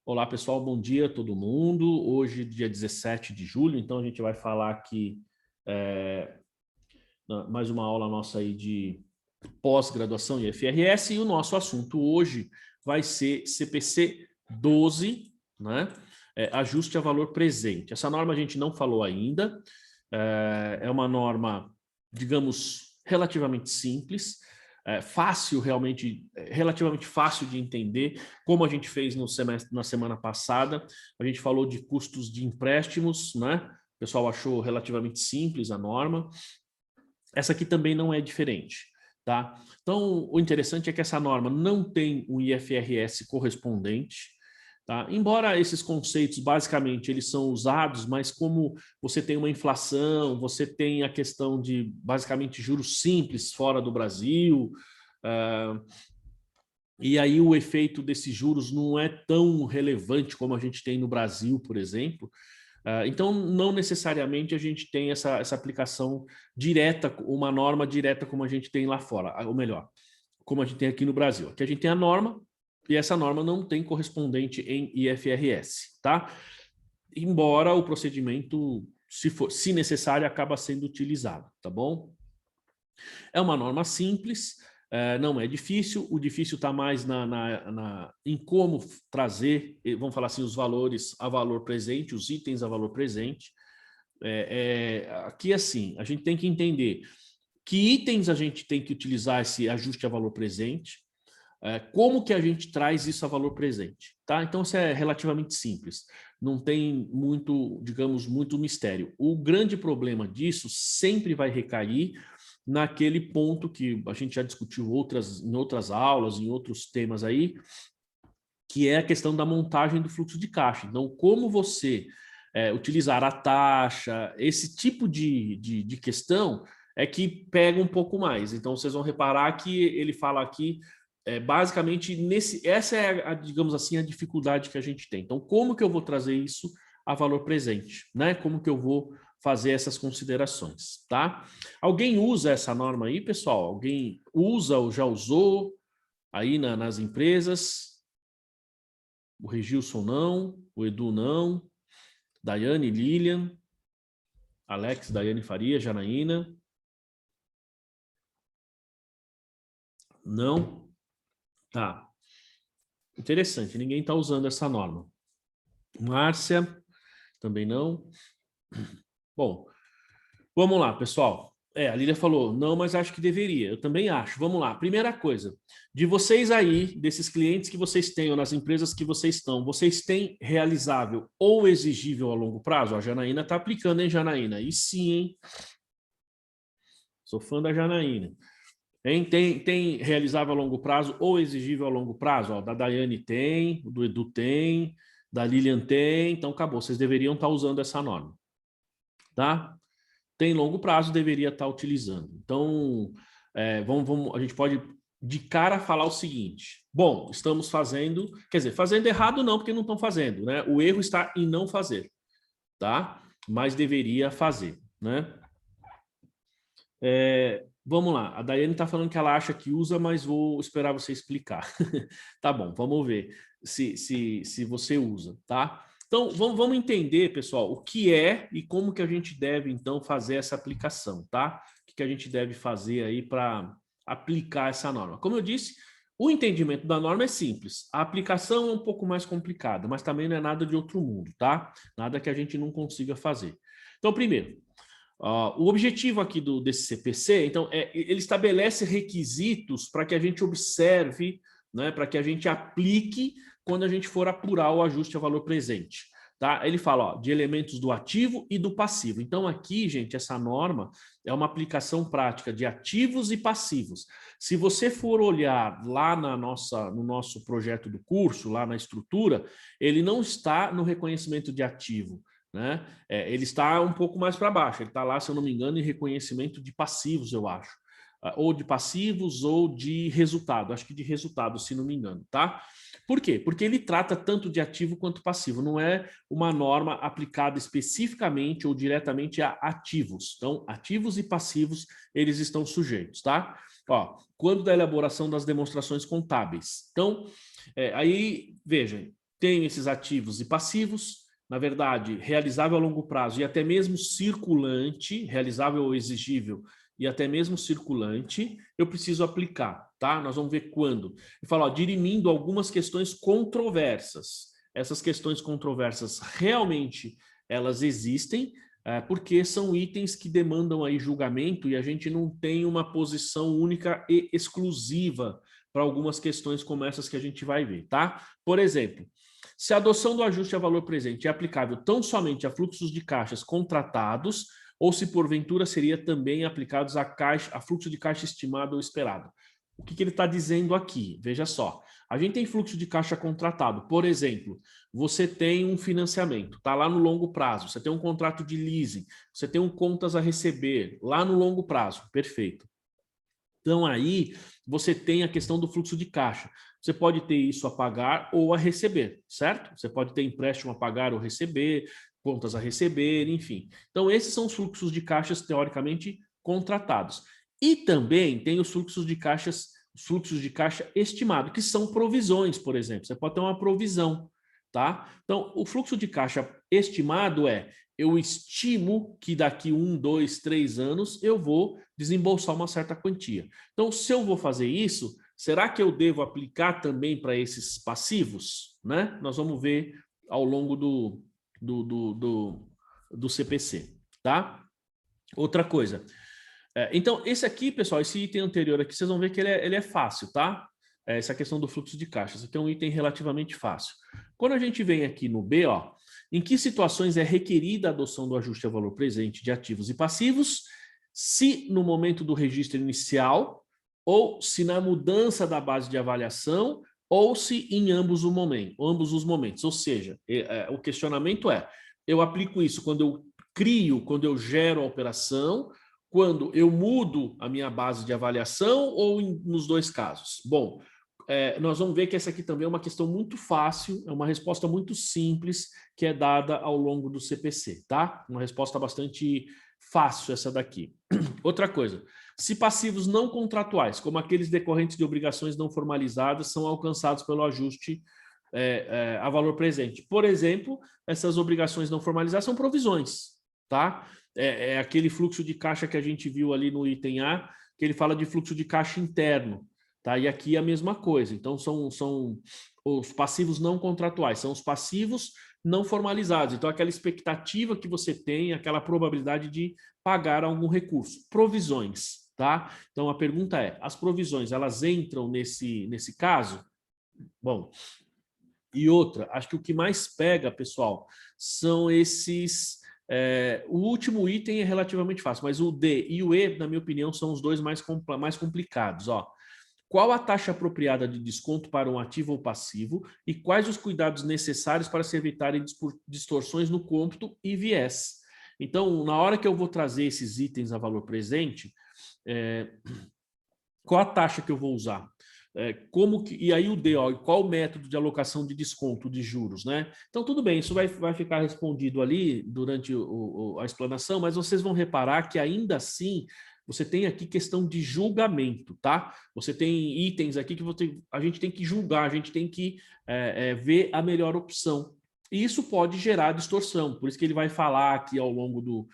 Olá, pessoal, bom dia a todo mundo. Hoje, dia 17 de julho, então a gente vai falar aqui mais uma aula nossa aí de pós-graduação em IFRS e o nosso assunto hoje vai ser CPC 12, né? Ajuste a valor presente. Essa norma a gente não falou ainda, é uma norma, digamos, relativamente simples, fácil realmente, relativamente fácil de entender, como a gente fez no semestre, na semana passada. A gente falou de custos de empréstimos, né? O pessoal achou relativamente simples a norma. Essa aqui também não é diferente, tá? Então, o interessante é que essa norma não tem um IFRS correspondente, tá? Embora esses conceitos, basicamente, eles são usados, mas como você tem uma inflação, você tem a questão de, basicamente, juros simples fora do Brasil, e aí o efeito desses juros não é tão relevante como a gente tem no Brasil, por exemplo. Então, não necessariamente a gente tem essa aplicação direta, uma norma direta como a gente tem lá fora, ou melhor, como a gente tem aqui no Brasil. Aqui a gente tem a norma e essa norma não tem correspondente em IFRS, tá? Embora o procedimento, se necessário, acaba sendo utilizado, tá bom? É uma norma simples, não é difícil, o difícil está mais em como trazer, vamos falar assim, os valores a valor presente, os itens a valor presente. Aqui, assim, a gente tem que entender que itens a gente tem que utilizar esse ajuste a valor presente, como que a gente traz isso a valor presente, tá? Então, isso é relativamente simples, não tem muito, digamos, muito mistério. O grande problema disso sempre vai recair naquele ponto que a gente já discutiu em outras aulas, em outros temas aí, que é a questão da montagem do fluxo de caixa. Então, como você utilizar a taxa, esse tipo de questão é que pega um pouco mais. Então, vocês vão reparar que ele fala aqui, basicamente, essa é, digamos assim, a dificuldade que a gente tem. Então, como que eu vou trazer isso a valor presente, né? Como que eu vou fazer essas considerações, tá? Alguém usa essa norma aí, pessoal? Alguém usa ou já usou aí nas empresas? O Regilson não, o Edu não, Daiane, Lilian, Alex, Daiane Faria, Janaína. Não? Tá. Interessante, ninguém está usando essa norma. Márcia, também não. Bom, vamos lá, pessoal. A Lília falou, não, mas acho que deveria. Eu também acho. Vamos lá. Primeira coisa, de vocês aí, desses clientes que vocês têm, ou nas empresas que vocês estão, vocês têm realizável ou exigível a longo prazo? A Janaína está aplicando, hein, Janaína? E sim, hein? Sou fã da Janaína. Tem realizável a longo prazo ou exigível a longo prazo? Ó, da Daiane tem, do Edu tem, da Lilian tem, então acabou. Vocês deveriam estar usando essa norma, tá? Tem longo prazo, deveria estar utilizando. Então, a gente pode de cara falar o seguinte: bom, estamos fazendo, quer dizer, fazendo errado não, porque não estão fazendo, né? O erro está em não fazer, tá? Mas deveria fazer, né? Vamos lá, a Daiane está falando que ela acha que usa, mas vou esperar você explicar. Tá bom, vamos ver se você usa, tá? Então, vamos entender, pessoal, o que é e como que a gente deve, então, fazer essa aplicação, tá? O que a gente deve fazer aí para aplicar essa norma. Como eu disse, o entendimento da norma é simples, a aplicação é um pouco mais complicada, mas também não é nada de outro mundo, tá? Nada que a gente não consiga fazer. Então, primeiro, o objetivo aqui desse CPC, então, ele estabelece requisitos para que a gente observe, né, para que a gente aplique quando a gente for apurar o ajuste a valor presente. Tá? Ele fala, ó, de elementos do ativo e do passivo. Então, aqui, gente, essa norma é uma aplicação prática de ativos e passivos. Se você for olhar lá no nosso projeto do curso, lá na estrutura, ele não está no reconhecimento de ativo, né? Ele está um pouco mais para baixo, ele está lá, se eu não me engano, em reconhecimento de passivos, eu acho. Ou de passivos ou de resultado, acho que de resultado, se não me engano, tá? Por quê? Porque ele trata tanto de ativo quanto passivo, não é uma norma aplicada especificamente ou diretamente a ativos. Então, ativos e passivos, eles estão sujeitos, tá? Ó, quando da elaboração das demonstrações contábeis. Então, aí, vejam, tenho esses ativos e passivos, na verdade, realizável a longo prazo e até mesmo circulante, realizável ou exigível e até mesmo circulante, eu preciso aplicar, tá? Nós vamos ver quando. Eu falo, ó, dirimindo algumas questões controversas. Essas questões controversas realmente elas existem, porque são itens que demandam aí julgamento e a gente não tem uma posição única e exclusiva para algumas questões como essas que a gente vai ver, tá? Por exemplo, se a adoção do ajuste a valor presente é aplicável tão somente a fluxos de caixas contratados ou se porventura seria também aplicados a fluxo de caixa estimado ou esperado. O que ele está dizendo aqui? Veja só, a gente tem fluxo de caixa contratado. Por exemplo, você tem um financiamento, está lá no longo prazo, você tem um contrato de leasing, você tem um contas a receber lá no longo prazo, perfeito. Então aí você tem a questão do fluxo de caixa. Você pode ter isso a pagar ou a receber, certo? Você pode ter empréstimo a pagar ou receber, contas a receber, enfim. Então esses são os fluxos de caixas teoricamente contratados. E também tem os fluxos de caixa estimado, que são provisões, por exemplo. Você pode ter uma provisão, tá? Então o fluxo de caixa estimado eu estimo que daqui 1, 2, 3 anos eu vou desembolsar uma certa quantia. Então, se eu vou fazer isso, será que eu devo aplicar também para esses passivos? Né? Nós vamos ver ao longo do CPC. Tá? Outra coisa. Então, esse aqui, pessoal, esse item anterior aqui, vocês vão ver que ele é fácil, tá? Essa questão do fluxo de caixa. Esse aqui é um item relativamente fácil. Quando a gente vem aqui no B, ó, em que situações é requerida a adoção do ajuste a valor presente de ativos e passivos, se no momento do registro inicial, ou se na mudança da base de avaliação, ou se em ambos os momentos. Ou seja, o questionamento eu aplico isso quando eu crio, quando eu gero a operação, quando eu mudo a minha base de avaliação ou nos dois casos? Bom, nós vamos ver que essa aqui também é uma questão muito fácil, é uma resposta muito simples que é dada ao longo do CPC, tá? Uma resposta bastante fácil essa daqui. Outra coisa, se passivos não contratuais, como aqueles decorrentes de obrigações não formalizadas, são alcançados pelo ajuste a valor presente. Por exemplo, essas obrigações não formalizadas são provisões, tá? É aquele fluxo de caixa que a gente viu ali no item A, que ele fala de fluxo de caixa interno. Tá? E aqui é a mesma coisa. Então, são os passivos não contratuais, são os passivos não formalizados. Então, aquela expectativa que você tem, aquela probabilidade de pagar algum recurso. Provisões, tá? Então, a pergunta as provisões, elas entram nesse caso? Bom, e outra, acho que o que mais pega, pessoal, são esses... o último item é relativamente fácil, mas o D e o E, na minha opinião, são os dois mais complicados, ó. Qual a taxa apropriada de desconto para um ativo ou passivo e quais os cuidados necessários para se evitarem distorções no cômputo e viés? Então, na hora que eu vou trazer esses itens a valor presente, qual a taxa que eu vou usar? E aí o D, ó, qual o método de alocação de desconto de juros, né? Então, tudo bem, isso vai ficar respondido ali durante a explanação, mas vocês vão reparar que ainda assim você tem aqui questão de julgamento, tá? Você tem itens aqui que a gente tem que julgar, a gente tem que ver a melhor opção. E isso pode gerar distorção, por isso que ele vai falar aqui ao longo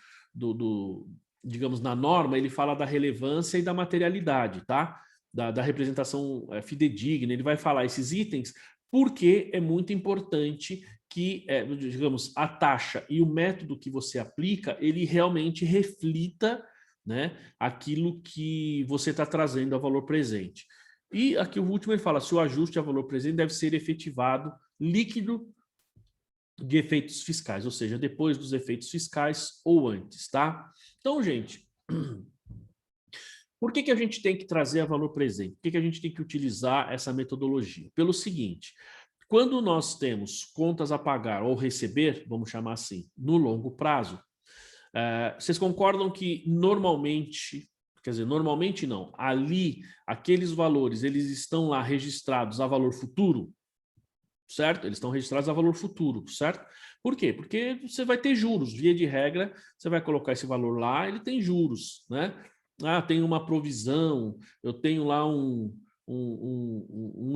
digamos, na norma, ele fala da relevância e da materialidade, tá? Da representação fidedigna, ele vai falar esses itens porque é muito importante que, digamos, a taxa e o método que você aplica, ele realmente reflita, né, aquilo que você está trazendo a valor presente. E aqui o último ele fala, se o ajuste a valor presente deve ser efetivado líquido de efeitos fiscais, ou seja, depois dos efeitos fiscais ou antes, tá? Então, gente, por que a gente tem que trazer a valor presente? Por que a gente tem que utilizar essa metodologia? Pelo seguinte, quando nós temos contas a pagar ou receber, vamos chamar assim, no longo prazo, vocês concordam que normalmente, quer dizer, normalmente não, ali, aqueles valores, eles estão lá registrados a valor futuro, certo? Eles estão registrados a valor futuro, certo? Por quê? Porque você vai ter juros, via de regra, você vai colocar esse valor lá, ele tem juros, né? Ah, tem uma provisão, eu tenho lá um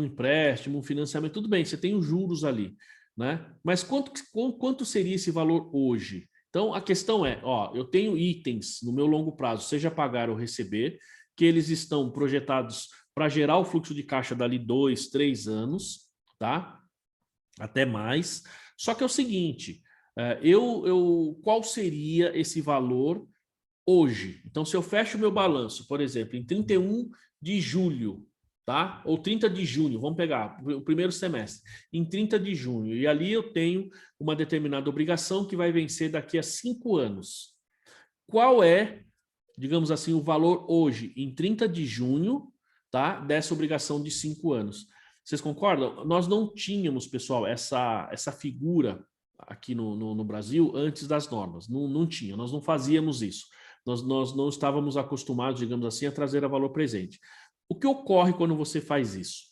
empréstimo, um financiamento, tudo bem, você tem os juros ali. né? Mas quanto seria esse valor hoje? Então, a questão é, ó, eu tenho itens no meu longo prazo, seja pagar ou receber, que eles estão projetados para gerar o fluxo de caixa dali 2, 3 anos, tá? Até mais. Só que é o seguinte, qual seria esse valor hoje? Então, se eu fecho o meu balanço, por exemplo, em 31 de julho, tá? Ou 30 de junho, vamos pegar o primeiro semestre, em 30 de junho, e ali eu tenho uma determinada obrigação que vai vencer daqui a 5 anos. Qual é, digamos assim, o valor hoje, em 30 de junho, tá? Dessa obrigação de 5 anos? Vocês concordam? Nós não tínhamos, pessoal, essa figura aqui no Brasil antes das normas. Não tinha, nós não fazíamos isso. Nós não estávamos acostumados, digamos assim, a trazer a valor presente. O que ocorre quando você faz isso?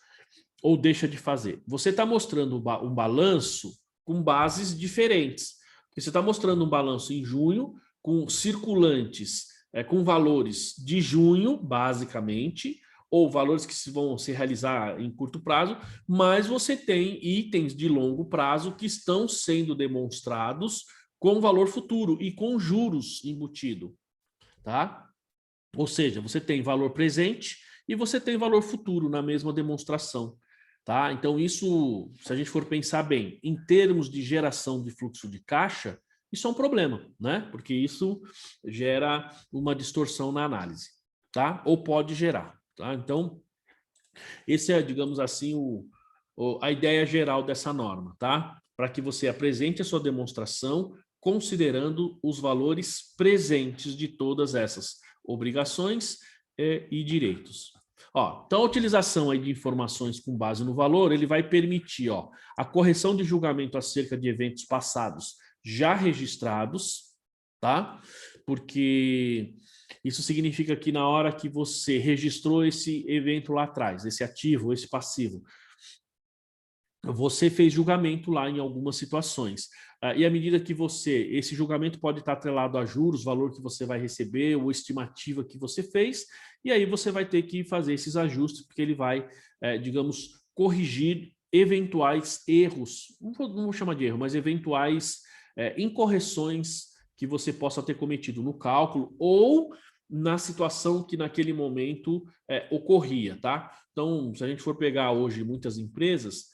Ou deixa de fazer? Você está mostrando um balanço com bases diferentes. Você está mostrando um balanço em junho com circulantes, com valores de junho, basicamente, ou valores que vão se realizar em curto prazo, mas você tem itens de longo prazo que estão sendo demonstrados com valor futuro e com juros embutido, tá? Ou seja, você tem valor presente e você tem valor futuro na mesma demonstração, tá? Então isso, se a gente for pensar bem, em termos de geração de fluxo de caixa, isso é um problema, né? Porque isso gera uma distorção na análise, tá? Ou pode gerar, tá? Então, esse é, digamos assim, a ideia geral dessa norma, tá? Para que você apresente a sua demonstração considerando os valores presentes de todas essas obrigações e direitos. Ó, então, a utilização aí de informações com base no valor, ele vai permitir, ó, a correção de julgamento acerca de eventos passados já registrados, tá? Porque isso significa que na hora que você registrou esse evento lá atrás, esse ativo, esse passivo, você fez julgamento lá em algumas situações. E à medida que esse julgamento pode estar atrelado a juros, valor que você vai receber, ou estimativa que você fez, e aí você vai ter que fazer esses ajustes, porque ele vai, digamos, corrigir eventuais erros, não vou chamar de erro, mas eventuais incorreções que você possa ter cometido no cálculo ou na situação que naquele momento ocorria, tá? Então, se a gente for pegar hoje muitas empresas,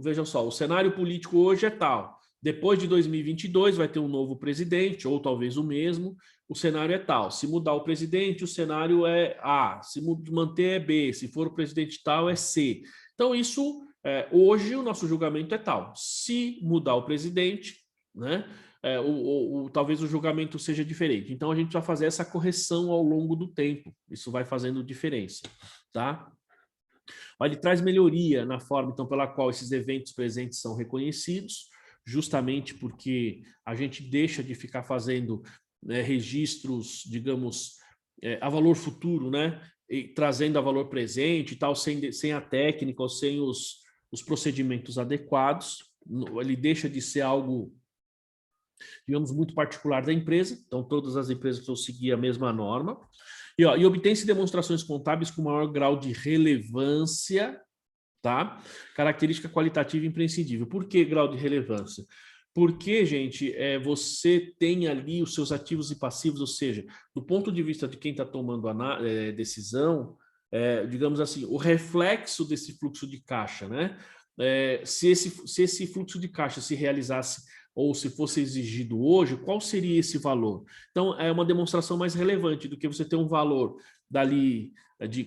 vejam só, o cenário político hoje é tal. Depois de 2022 vai ter um novo presidente, ou talvez o mesmo, o cenário é tal. Se mudar o presidente, o cenário é A. Se manter é B. Se for o presidente tal, é C. Então, isso, hoje, o nosso julgamento é tal. Se mudar o presidente, né, talvez o julgamento seja diferente. Então, a gente vai fazer essa correção ao longo do tempo. Isso vai fazendo diferença, tá? Ele traz melhoria na forma então, pela qual esses eventos presentes são reconhecidos, justamente porque a gente deixa de ficar fazendo registros, digamos, a valor futuro, né? E trazendo a valor presente e tal, sem a técnica ou sem os procedimentos adequados. Ele deixa de ser algo, digamos, muito particular da empresa. Então, todas as empresas precisam seguir a mesma norma. E obtém-se demonstrações contábeis com maior grau de relevância, tá? Característica qualitativa imprescindível. Por que grau de relevância? Porque, gente, você tem ali os seus ativos e passivos, ou seja, do ponto de vista de quem está tomando a decisão, digamos assim, o reflexo desse fluxo de caixa, né? Se esse fluxo de caixa se realizasse ou se fosse exigido hoje, qual seria esse valor? Então, é uma demonstração mais relevante do que você ter um valor dali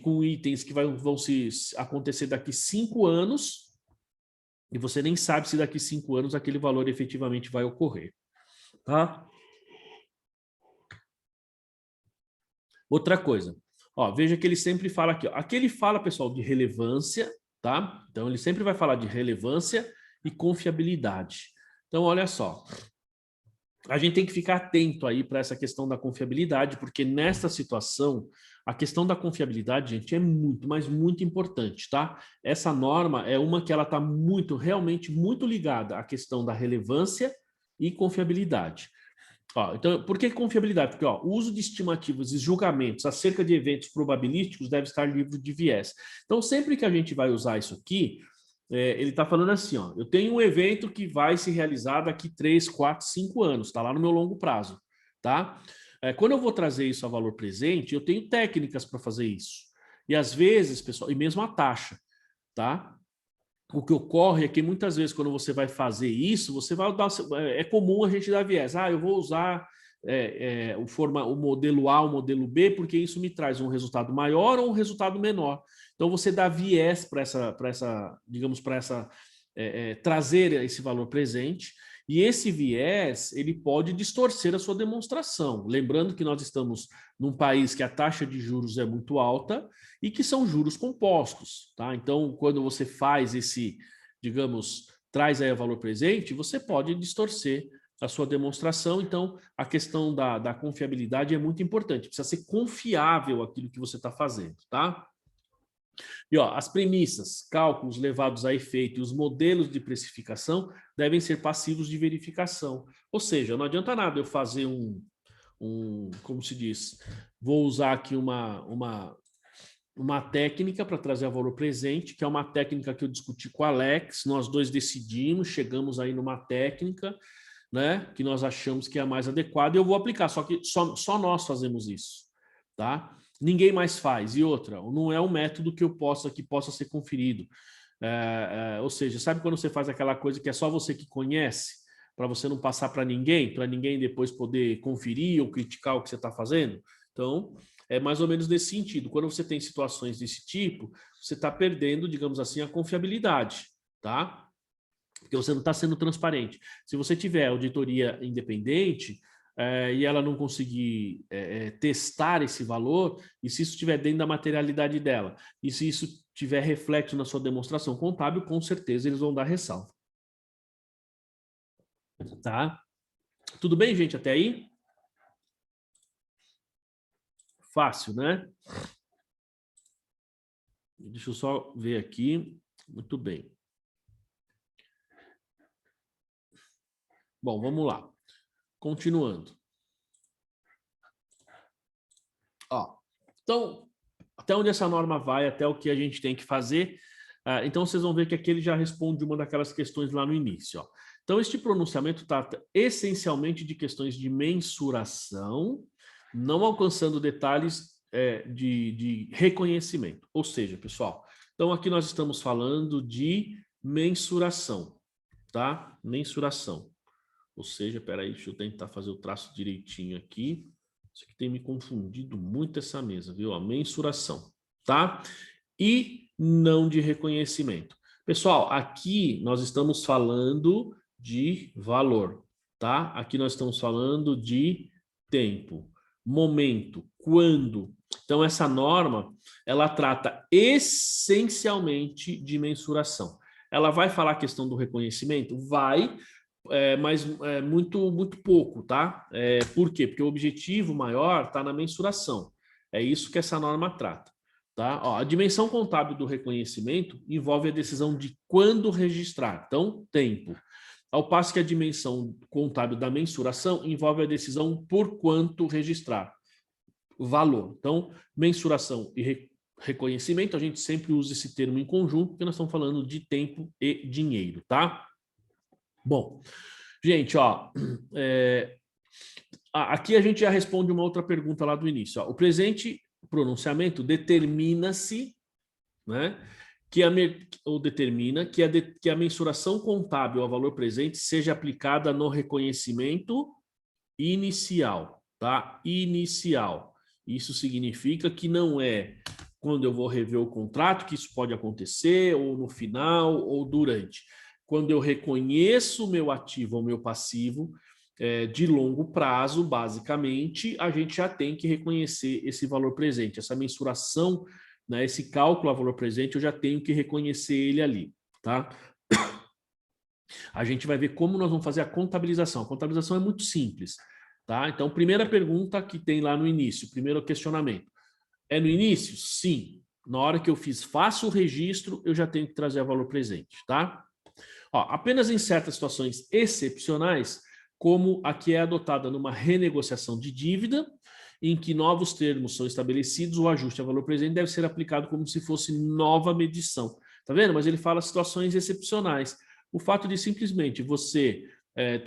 com itens que vão se acontecer daqui 5 anos e você nem sabe se daqui 5 anos aquele valor efetivamente vai ocorrer. Tá? Outra coisa, ó, veja que ele sempre fala aqui. Ó, aqui ele fala, pessoal, de relevância, tá? Então, ele sempre vai falar de relevância e confiabilidade. Então, olha só, a gente tem que ficar atento aí para essa questão da confiabilidade, porque nessa situação, a questão da confiabilidade, gente, é muito, mas muito importante, tá? Essa norma é uma que ela está realmente muito ligada à questão da relevância e confiabilidade. Ó, então, por que confiabilidade? Porque o uso de estimativas e julgamentos acerca de eventos probabilísticos deve estar livre de viés. Então, sempre que a gente vai usar isso aqui, ele está falando assim, ó, eu tenho um evento que vai se realizar daqui 3, 4, 5 anos, está lá no meu longo prazo, tá? Quando eu vou trazer isso a valor presente, eu tenho técnicas para fazer isso. E às vezes, pessoal, e mesmo a taxa, tá? O que ocorre é que muitas vezes quando você vai fazer isso, você vai dar, é comum a gente dar viés. Eu vou usar o modelo A, o modelo B, porque isso me traz um resultado maior ou um resultado menor. Então você dá viés para essa, digamos, para essa trazer esse valor presente. E esse viés, ele pode distorcer a sua demonstração. Lembrando que nós estamos num país que a taxa de juros é muito alta e que são juros compostos, tá? Então, quando você faz esse, digamos, traz aí o valor presente, você pode distorcer a sua demonstração. Então, a questão da confiabilidade é muito importante. Precisa ser confiável aquilo que você está fazendo, tá? E ó, as premissas, cálculos levados a efeito e os modelos de precificação devem ser passivos de verificação. Ou seja, não adianta nada eu fazer como se diz, vou usar aqui uma técnica para trazer a valor presente, que é uma técnica que eu discuti com o Alex, nós dois decidimos, chegamos aí numa técnica, né, que nós achamos que é a mais adequada, e eu vou aplicar, só que só nós fazemos isso, tá? Ninguém mais faz. E outra, não é um método que possa ser conferido. Ou seja, sabe quando você faz aquela coisa que é só você que conhece, para você não passar para ninguém depois poder conferir ou criticar o que você está fazendo? Então, é mais ou menos nesse sentido. Quando você tem situações desse tipo, você está perdendo, digamos assim, a confiabilidade, tá? Porque você não está sendo transparente. Se você tiver auditoria independente e ela não conseguir testar esse valor, e se isso estiver dentro da materialidade dela, e se isso tiver reflexo na sua demonstração contábil, com certeza eles vão dar ressalva. Tá? Tudo bem, gente, até aí? Fácil, né? Deixa eu só ver aqui. Muito bem. Bom, vamos lá. Continuando. Ó, então, até onde essa norma vai, até o que a gente tem que fazer. Então, vocês vão ver que aqui ele já responde uma daquelas questões lá no início. Ó. Então, este pronunciamento trata essencialmente de questões de mensuração, não alcançando detalhes de reconhecimento. Ou seja, pessoal, então aqui nós estamos falando de mensuração, tá? Mensuração. Ou seja, peraí, deixa eu tentar fazer o traço direitinho aqui. Isso aqui tem me confundido muito essa mesa, viu? A mensuração, tá? E não de reconhecimento. Pessoal, aqui nós estamos falando de valor, tá? Aqui nós estamos falando de tempo, momento, quando. Então, essa norma, ela trata essencialmente de mensuração. Ela vai falar a questão do reconhecimento? Vai, mas muito pouco, tá? Por quê? Porque o objetivo maior está na mensuração. É isso que essa norma trata. Tá? Ó, a dimensão contábil do reconhecimento envolve a decisão de quando registrar, então, tempo. Ao passo que a dimensão contábil da mensuração envolve a decisão por quanto registrar, valor. Então, mensuração e reconhecimento, a gente sempre usa esse termo em conjunto, porque nós estamos falando de tempo e dinheiro, tá? Bom, gente, ó, aqui a gente já responde uma outra pergunta lá do início. Ó. O presente pronunciamento determina-se, né, determina que a mensuração contábil ao valor presente seja aplicada no reconhecimento inicial, tá? Inicial. Isso significa que não é quando eu vou rever o contrato que isso pode acontecer, ou no final, ou durante. Quando eu reconheço o meu ativo ou meu passivo, de longo prazo, basicamente, a gente já tem que reconhecer esse valor presente, essa mensuração, né, esse cálculo a valor presente, eu já tenho que reconhecer ele ali, tá? A gente vai ver como nós vamos fazer a contabilização. A contabilização é muito simples, tá? Então, primeira pergunta que tem lá no início, primeiro questionamento. É no início? Sim. Na hora que eu faço o registro, eu já tenho que trazer o valor presente, tá? Ó, apenas em certas situações excepcionais, como a que é adotada numa renegociação de dívida, em que novos termos são estabelecidos, o ajuste a valor presente deve ser aplicado como se fosse nova medição. Tá vendo? Mas ele fala situações excepcionais. O fato de simplesmente você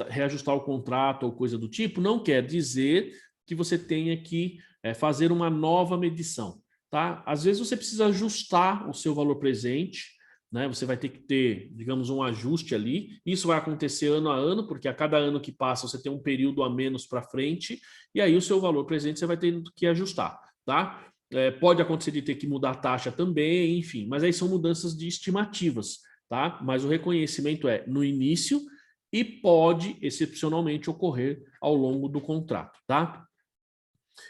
reajustar o contrato ou coisa do tipo não quer dizer que você tenha que fazer uma nova medição. Tá? Às vezes você precisa ajustar o seu valor presente, né? Você vai ter que ter, digamos, um ajuste ali. Isso vai acontecer ano a ano, porque a cada ano que passa você tem um período a menos para frente, e aí o seu valor presente você vai ter que ajustar. Tá? Pode acontecer de ter que mudar a taxa também, enfim, mas aí são mudanças de estimativas. Tá? Mas o reconhecimento é no início e pode, excepcionalmente, ocorrer ao longo do contrato. Tá?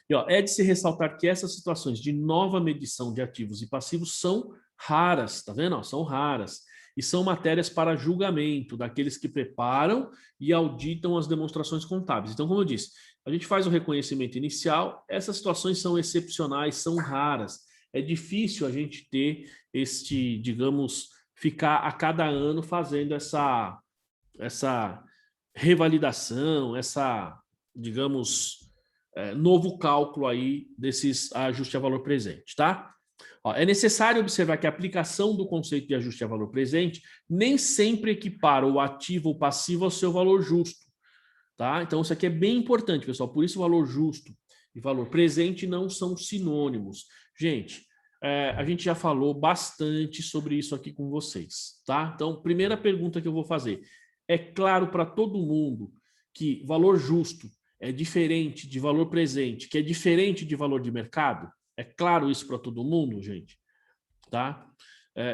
E, ó, é de se ressaltar que essas situações de nova medição de ativos e passivos são raras, tá vendo? Ó, são raras. E são matérias para julgamento daqueles que preparam e auditam as demonstrações contábeis. Então, como eu disse, a gente faz o reconhecimento inicial, essas situações são excepcionais, são raras. É difícil a gente ter este, digamos, ficar a cada ano fazendo essa revalidação, essa, digamos, novo cálculo aí desses ajuste a valor presente, tá? Ó, é necessário observar que a aplicação do conceito de ajuste a valor presente nem sempre equipara o ativo ou passivo ao seu valor justo, tá? Então isso aqui é bem importante, pessoal, por isso o valor justo e valor presente não são sinônimos. Gente, a gente já falou bastante sobre isso aqui com vocês, tá? Então, primeira pergunta que eu vou fazer, é claro para todo mundo que valor justo é diferente de valor presente, que é diferente de valor de mercado? É claro isso para todo mundo, gente? Tá?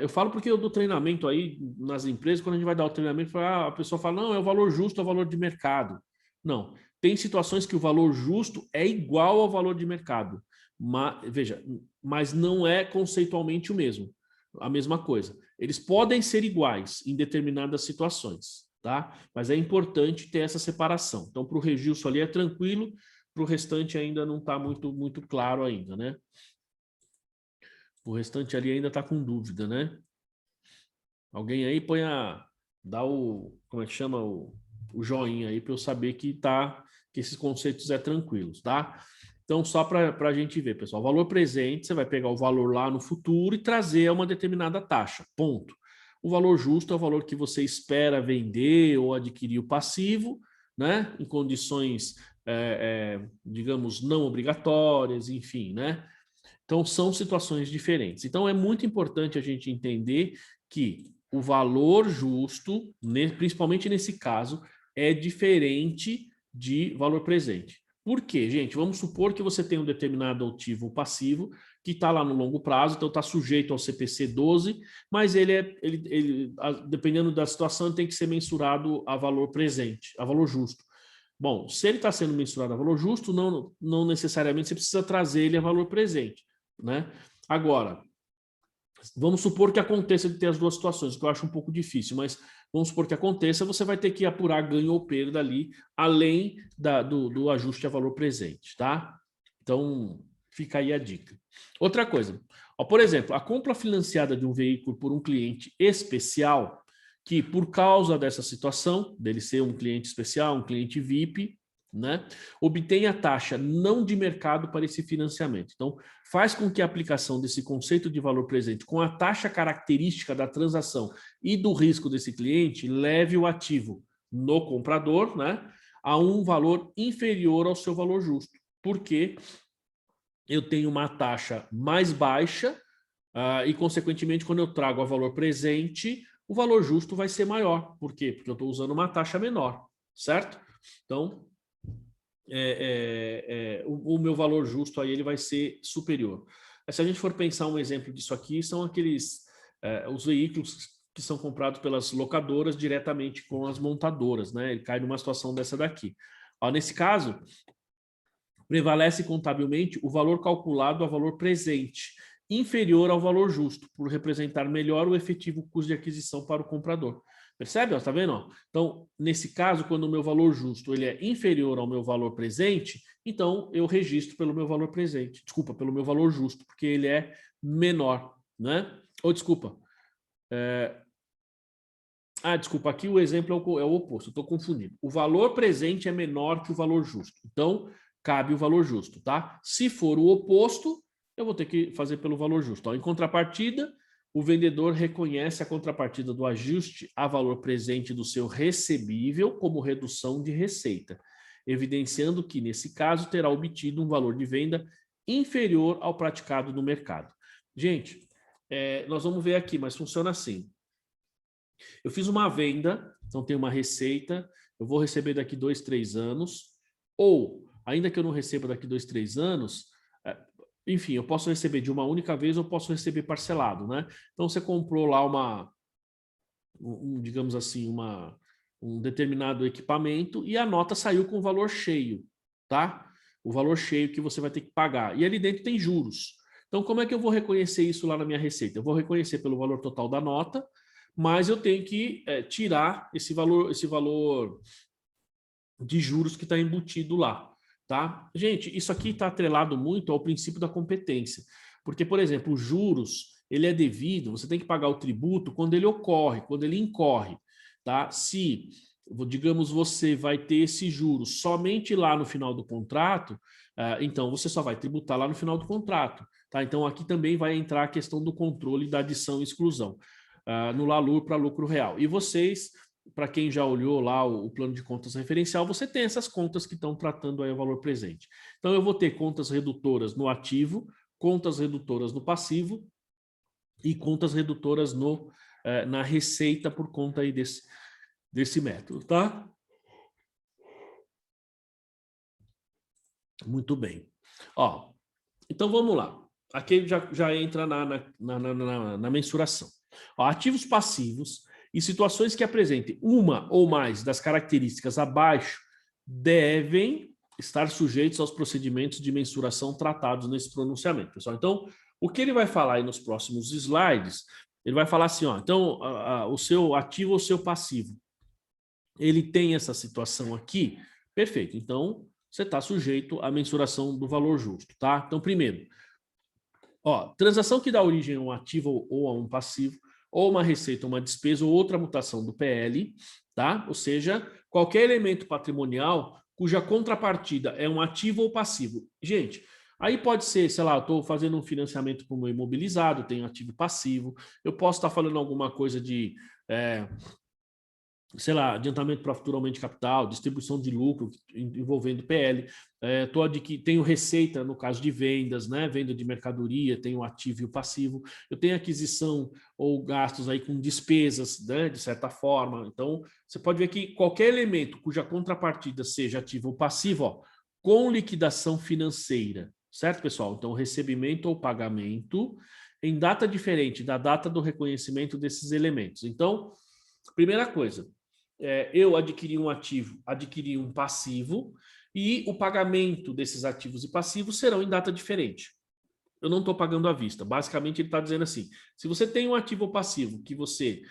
Eu falo porque eu dou treinamento aí nas empresas, quando a gente vai dar o treinamento, a pessoa fala, não, é o valor justo ao valor de mercado. Não, tem situações que o valor justo é igual ao valor de mercado. Veja, mas não é conceitualmente o mesmo, a mesma coisa. Eles podem ser iguais em determinadas situações, tá? Mas é importante ter essa separação. Então, para o Regilson ali é tranquilo, para o restante ainda não está muito claro ainda, né? O restante ali ainda está com dúvida, né? Alguém aí dá o, como é que chama, o joinha aí para eu saber que esses conceitos tranquilos, tá? Então, só para a gente ver, pessoal, valor presente, você vai pegar o valor lá no futuro e trazer a uma determinada taxa, ponto. O valor justo é o valor que você espera vender ou adquirir o passivo, né? Em condições, digamos, não obrigatórias, enfim, né? Então, são situações diferentes. Então, é muito importante a gente entender que o valor justo, principalmente nesse caso, é diferente de valor presente. Por quê, gente? Vamos supor que você tem um determinado ativo passivo que está lá no longo prazo, então está sujeito ao CPC 12, mas dependendo da situação, tem que ser mensurado a valor presente, a valor justo. Bom, se ele está sendo mensurado a valor justo, não necessariamente você precisa trazer ele a valor presente, né? Agora, vamos supor que aconteça de ter as duas situações, que eu acho um pouco difícil, mas vamos supor que aconteça, você vai ter que apurar ganho ou perda ali, além do ajuste a valor presente, tá? Então, fica aí a dica. Outra coisa, ó, por exemplo, a compra financiada de um veículo por um cliente especial, que por causa dessa situação, dele ser um cliente especial, um cliente VIP, né, obtém a taxa não de mercado para esse financiamento. Então, faz com que a aplicação desse conceito de valor presente com a taxa característica da transação e do risco desse cliente leve o ativo no comprador, né, a um valor inferior ao seu valor justo. Porque eu tenho uma taxa mais baixa e, consequentemente, quando eu trago a valor presente, o valor justo vai ser maior. Por quê? Porque eu estou usando uma taxa menor, certo? Então, o meu valor justo aí ele vai ser superior. Mas se a gente for pensar um exemplo disso aqui, são os veículos que são comprados pelas locadoras diretamente com as montadoras, né? Ele cai numa situação dessa daqui. Ó, nesse caso, prevalece contabilmente o valor calculado a valor presente, inferior ao valor justo, por representar melhor o efetivo custo de aquisição para o comprador. Percebe? Está vendo? Então, nesse caso, quando o meu valor justo ele é inferior ao meu valor presente, então eu registro pelo meu valor presente. Desculpa, pelo meu valor justo, porque ele é menor, né? Ou desculpa. Desculpa, aqui o exemplo é o oposto, eu estou confundindo. O valor presente é menor que o valor justo. Então, cabe o valor justo, tá? Se for o oposto, eu vou ter que fazer pelo valor justo. Ó, em contrapartida, o vendedor reconhece a contrapartida do ajuste a valor presente do seu recebível como redução de receita, evidenciando que, nesse caso, terá obtido um valor de venda inferior ao praticado no mercado. Gente, nós vamos ver aqui, mas funciona assim. Eu fiz uma venda, então tem uma receita, eu vou receber daqui 2, 3 anos, ou, ainda que eu não receba daqui 2, 3 anos, enfim, eu posso receber de uma única vez ou posso receber parcelado, né? Então, você comprou lá digamos assim, um determinado equipamento e a nota saiu com o valor cheio, tá? O valor cheio que você vai ter que pagar. E ali dentro tem juros. Então, como é que eu vou reconhecer isso lá na minha receita? Eu vou reconhecer pelo valor total da nota, mas eu tenho que tirar esse valor de juros que está embutido lá, tá? Gente, isso aqui está atrelado muito ao princípio da competência, porque, por exemplo, os juros, ele é devido, você tem que pagar o tributo quando ele ocorre, quando ele incorre, tá? Se, digamos, você vai ter esse juros somente lá no final do contrato, então você só vai tributar lá no final do contrato, tá? Então aqui também vai entrar a questão do controle da adição e exclusão, no LALUR para lucro real. E vocês, para quem já olhou lá o plano de contas referencial, você tem essas contas que estão tratando aí o valor presente. Então, eu vou ter contas redutoras no ativo, contas redutoras no passivo e contas redutoras na receita por conta aí desse método, tá? Muito bem. Ó, então, vamos lá. Aqui já entra na mensuração. Ó, ativos passivos e situações que apresentem uma ou mais das características abaixo devem estar sujeitos aos procedimentos de mensuração tratados nesse pronunciamento, pessoal. Então, o que ele vai falar aí nos próximos slides, ele vai falar assim, ó, então, o seu ativo ou seu passivo, ele tem essa situação aqui, perfeito. Então, você está sujeito à mensuração do valor justo, tá? Então, primeiro, ó, transação que dá origem a um ativo ou a um passivo, ou uma receita, uma despesa ou outra mutação do PL, tá? Ou seja, qualquer elemento patrimonial cuja contrapartida é um ativo ou passivo. Gente, aí pode ser, sei lá, eu estou fazendo um financiamento para o meu imobilizado, tenho ativo e passivo, eu posso estar falando alguma coisa de sei lá, adiantamento para futuramente capital, distribuição de lucro envolvendo PL, tenho receita no caso de vendas, né? Venda de mercadoria, tenho o ativo e o passivo, eu tenho aquisição ou gastos aí com despesas, né? De certa forma. Então, você pode ver que qualquer elemento cuja contrapartida seja ativo ou passivo, ó, com liquidação financeira, certo, pessoal? Então, recebimento ou pagamento em data diferente da data do reconhecimento desses elementos. Então, primeira coisa, eu adquiri um ativo, adquiri um passivo, e o pagamento desses ativos e passivos serão em data diferente. Eu não estou pagando à vista. Basicamente, ele está dizendo assim, se você tem um ativo ou passivo que você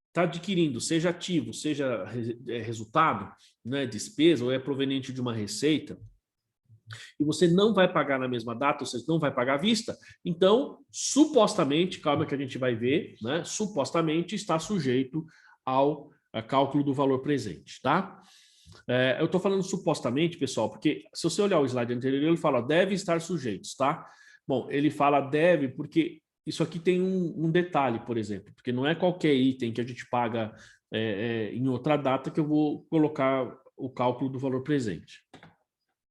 está adquirindo, seja ativo, seja resultado, né, despesa, ou é proveniente de uma receita, e você não vai pagar na mesma data, ou seja, não vai pagar à vista, então, supostamente, calma que a gente vai ver, né, supostamente está sujeito ao cálculo do valor presente, tá? Eu estou falando supostamente, pessoal, porque se você olhar o slide anterior, ele fala deve estar sujeitos, tá? Bom, ele fala deve porque isso aqui tem um detalhe, por exemplo, porque não é qualquer item que a gente paga em outra data que eu vou colocar o cálculo do valor presente.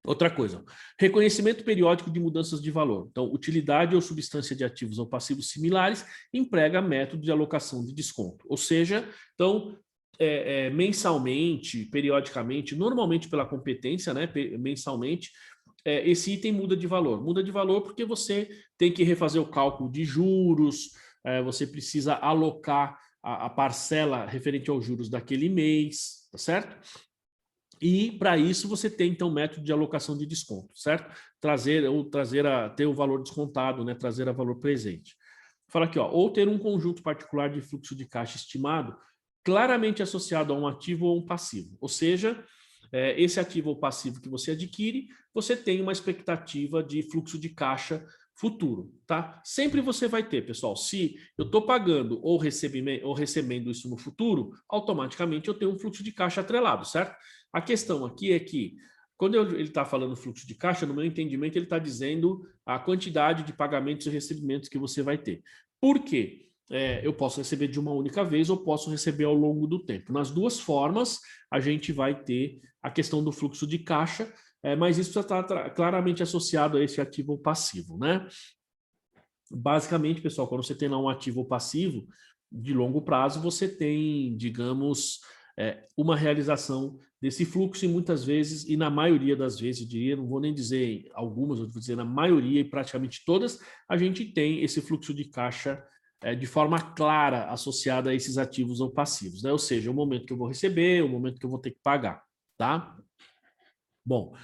Outra coisa, reconhecimento periódico de mudanças de valor. Então, utilidade ou substância de ativos ou passivos similares emprega método de alocação de desconto. Ou seja, então, mensalmente, periodicamente, normalmente pela competência, né, mensalmente, esse item muda de valor. Muda de valor porque você tem que refazer o cálculo de juros, você precisa alocar a parcela referente aos juros daquele mês, tá certo? E para isso você tem então método de alocação de desconto, certo? Ter o valor descontado, né? Trazer a valor presente. Fala aqui, ó, ou ter um conjunto particular de fluxo de caixa estimado claramente associado a um ativo ou um passivo. Ou seja, esse ativo ou passivo que você adquire, você tem uma expectativa de fluxo de caixa futuro, tá? Sempre você vai ter, pessoal, se eu estou pagando ou recebendo isso no futuro, automaticamente eu tenho um fluxo de caixa atrelado, certo? A questão aqui é que, quando ele está falando fluxo de caixa, no meu entendimento, ele está dizendo a quantidade de pagamentos e recebimentos que você vai ter. Por quê? eu posso receber de uma única vez ou posso receber ao longo do tempo. Nas duas formas, a gente vai ter a questão do fluxo de caixa, mas isso está claramente associado a esse ativo passivo, né? Basicamente, pessoal, quando você tem lá um ativo passivo, de longo prazo, você tem, digamos, uma realização desse fluxo e muitas vezes, e na maioria das vezes, eu diria, não vou nem dizer algumas, eu vou dizer na maioria e praticamente todas, a gente tem esse fluxo de caixa de forma clara associada a esses ativos ou passivos, né? Ou seja, o momento que eu vou receber, o momento que eu vou ter que pagar, tá? Bom,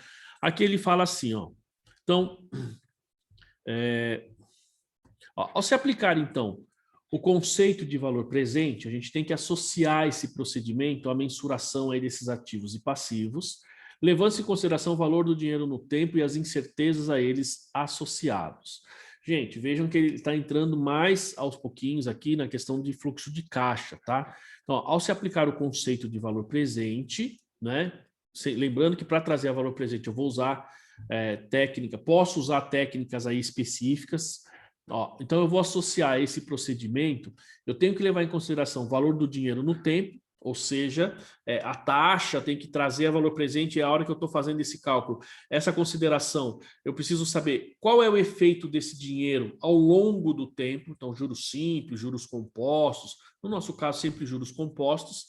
aqui ele fala assim, ó. Então, ao se aplicar, então, o conceito de valor presente, a gente tem que associar esse procedimento à mensuração aí desses ativos e passivos, levando-se em consideração o valor do dinheiro no tempo e as incertezas a eles associados. Gente, vejam que ele está entrando mais aos pouquinhos aqui na questão de fluxo de caixa, tá? Então, ao se aplicar o conceito de valor presente, né? Lembrando que para trazer a valor presente eu vou usar posso usar técnicas aí específicas. Ó, então, eu vou associar esse procedimento, eu tenho que levar em consideração o valor do dinheiro no tempo, ou seja, a taxa tem que trazer a valor presente, é a hora que eu estou fazendo esse cálculo. Essa consideração, eu preciso saber qual é o efeito desse dinheiro ao longo do tempo, então juros simples, juros compostos, no nosso caso sempre juros compostos,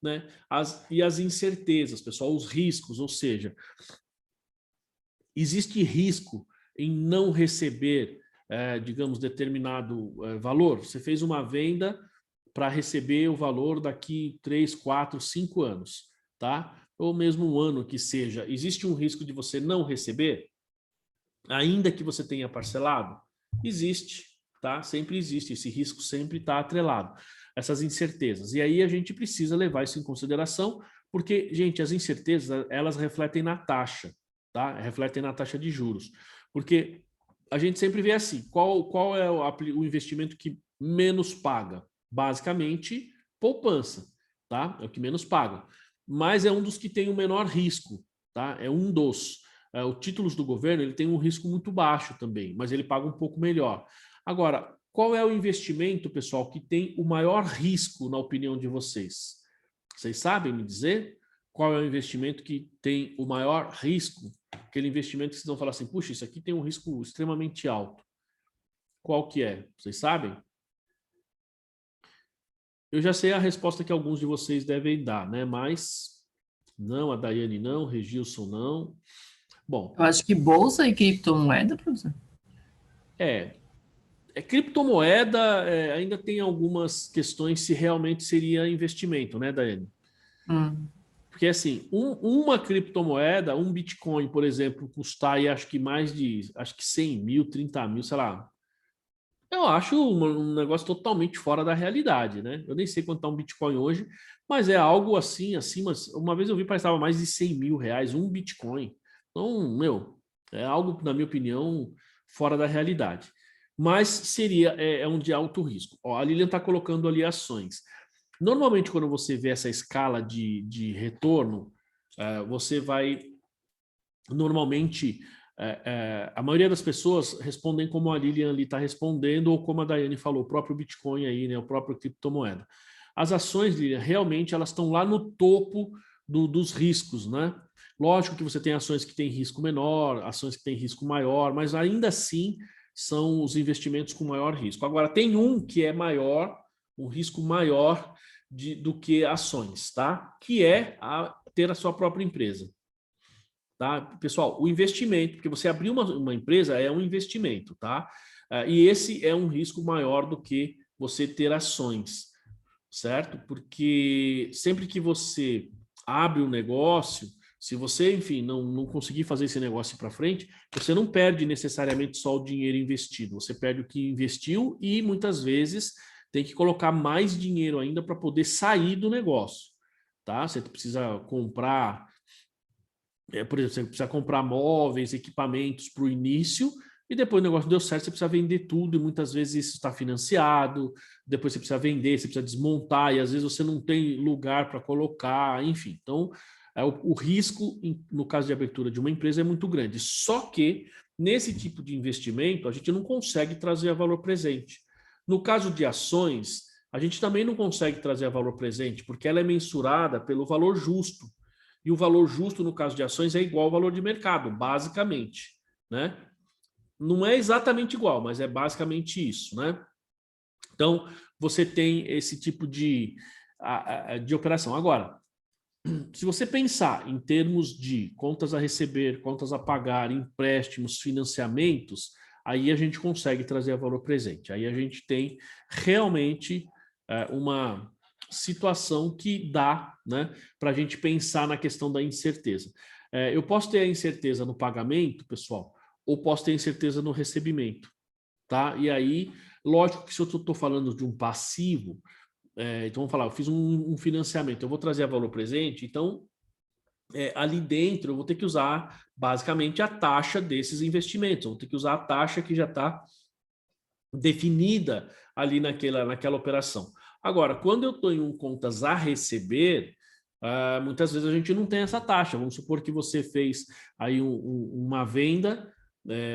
né? E as incertezas, pessoal, os riscos, ou seja, existe risco em não receber digamos, determinado valor. Você fez uma venda para receber o valor daqui 3, 4, 5 anos, tá? Ou mesmo um ano que seja. Existe um risco de você não receber, ainda que você tenha parcelado? Existe, tá? Sempre existe. Esse risco sempre está atrelado. Essas incertezas. E aí a gente precisa levar isso em consideração, porque, gente, as incertezas, elas refletem na taxa, tá? Refletem na taxa de juros. Porque a gente sempre vê assim, qual é o investimento que menos paga? Basicamente, poupança, tá? É o que menos paga. Mas é um dos que tem o menor risco, tá? É um dos. Os títulos do governo, ele tem um risco muito baixo também, mas ele paga um pouco melhor. Agora, qual é o investimento, pessoal, que tem o maior risco, na opinião de vocês? Vocês sabem me dizer qual é o investimento que tem o maior risco? Aquele investimento que vocês vão falar assim, puxa, isso aqui tem um risco extremamente alto. Qual que é? Vocês sabem? Eu já sei a resposta que alguns de vocês devem dar, né? Mas não, a Daiane não, Regilson não. Bom. Eu acho que bolsa e criptomoeda, professor. Criptomoeda ainda tem algumas questões se realmente seria investimento, né, Daiane? Porque, assim, uma criptomoeda, um Bitcoin, por exemplo, custar aí, acho que mais de, acho que 100 mil, 30 mil, sei lá. Eu acho um negócio totalmente fora da realidade, né? Eu nem sei quanto está um Bitcoin hoje, mas é algo assim, acima. Uma vez eu vi, parece que estava mais de 100 mil reais, um Bitcoin. Então, meu, é algo, na minha opinião, fora da realidade. Mas seria, um de alto risco. Ó, a Lilian está colocando ali ações. Normalmente, quando você vê essa escala de retorno, você vai normalmente a maioria das pessoas respondem como a Lilian ali está respondendo ou como a Daiane falou, o próprio Bitcoin aí, né, o próprio criptomoeda. As ações, Lilian, realmente elas estão lá no topo dos riscos, né? Lógico que você tem ações que têm risco menor, ações que têm risco maior, mas ainda assim são os investimentos com maior risco. Agora, tem um que é maior, um risco maior do que ações, tá? Que é ter a sua própria empresa. Tá? Pessoal, o investimento, porque você abrir uma empresa é um investimento, tá? E esse é um risco maior do que você ter ações, certo? Porque sempre que você abre um negócio, se você, enfim, não conseguir fazer esse negócio para frente, você não perde necessariamente só o dinheiro investido, você perde o que investiu e muitas vezes tem que colocar mais dinheiro ainda para poder sair do negócio, tá? Você precisa comprar por exemplo, você precisa comprar móveis, equipamentos para o início, e depois o negócio deu certo, você precisa vender tudo, e muitas vezes isso está financiado, depois você precisa vender, você precisa desmontar, e às vezes você não tem lugar para colocar, enfim. Então, o risco, no caso de abertura de uma empresa, é muito grande. Só que, nesse tipo de investimento, a gente não consegue trazer a valor presente. No caso de ações, a gente também não consegue trazer a valor presente, porque ela é mensurada pelo valor justo. E o valor justo, no caso de ações, é igual ao valor de mercado, basicamente, né? Não é exatamente igual, mas é basicamente isso, né? Então, você tem esse tipo de operação. Agora, se você pensar em termos de contas a receber, contas a pagar, empréstimos, financiamentos, aí a gente consegue trazer a valor presente. Aí a gente tem realmente uma situação que dá, né, para a gente pensar na questão da incerteza. Eu posso ter a incerteza no pagamento, pessoal, ou posso ter incerteza no recebimento, tá? E aí, lógico que se eu estou falando de um passivo, então vamos falar, eu fiz um financiamento, eu vou trazer a valor presente, então ali dentro eu vou ter que usar basicamente a taxa desses investimentos, eu vou ter que usar a taxa que já está definida ali naquela operação. Agora, quando eu estou em um contas a receber, muitas vezes a gente não tem essa taxa. Vamos supor que você fez aí uma venda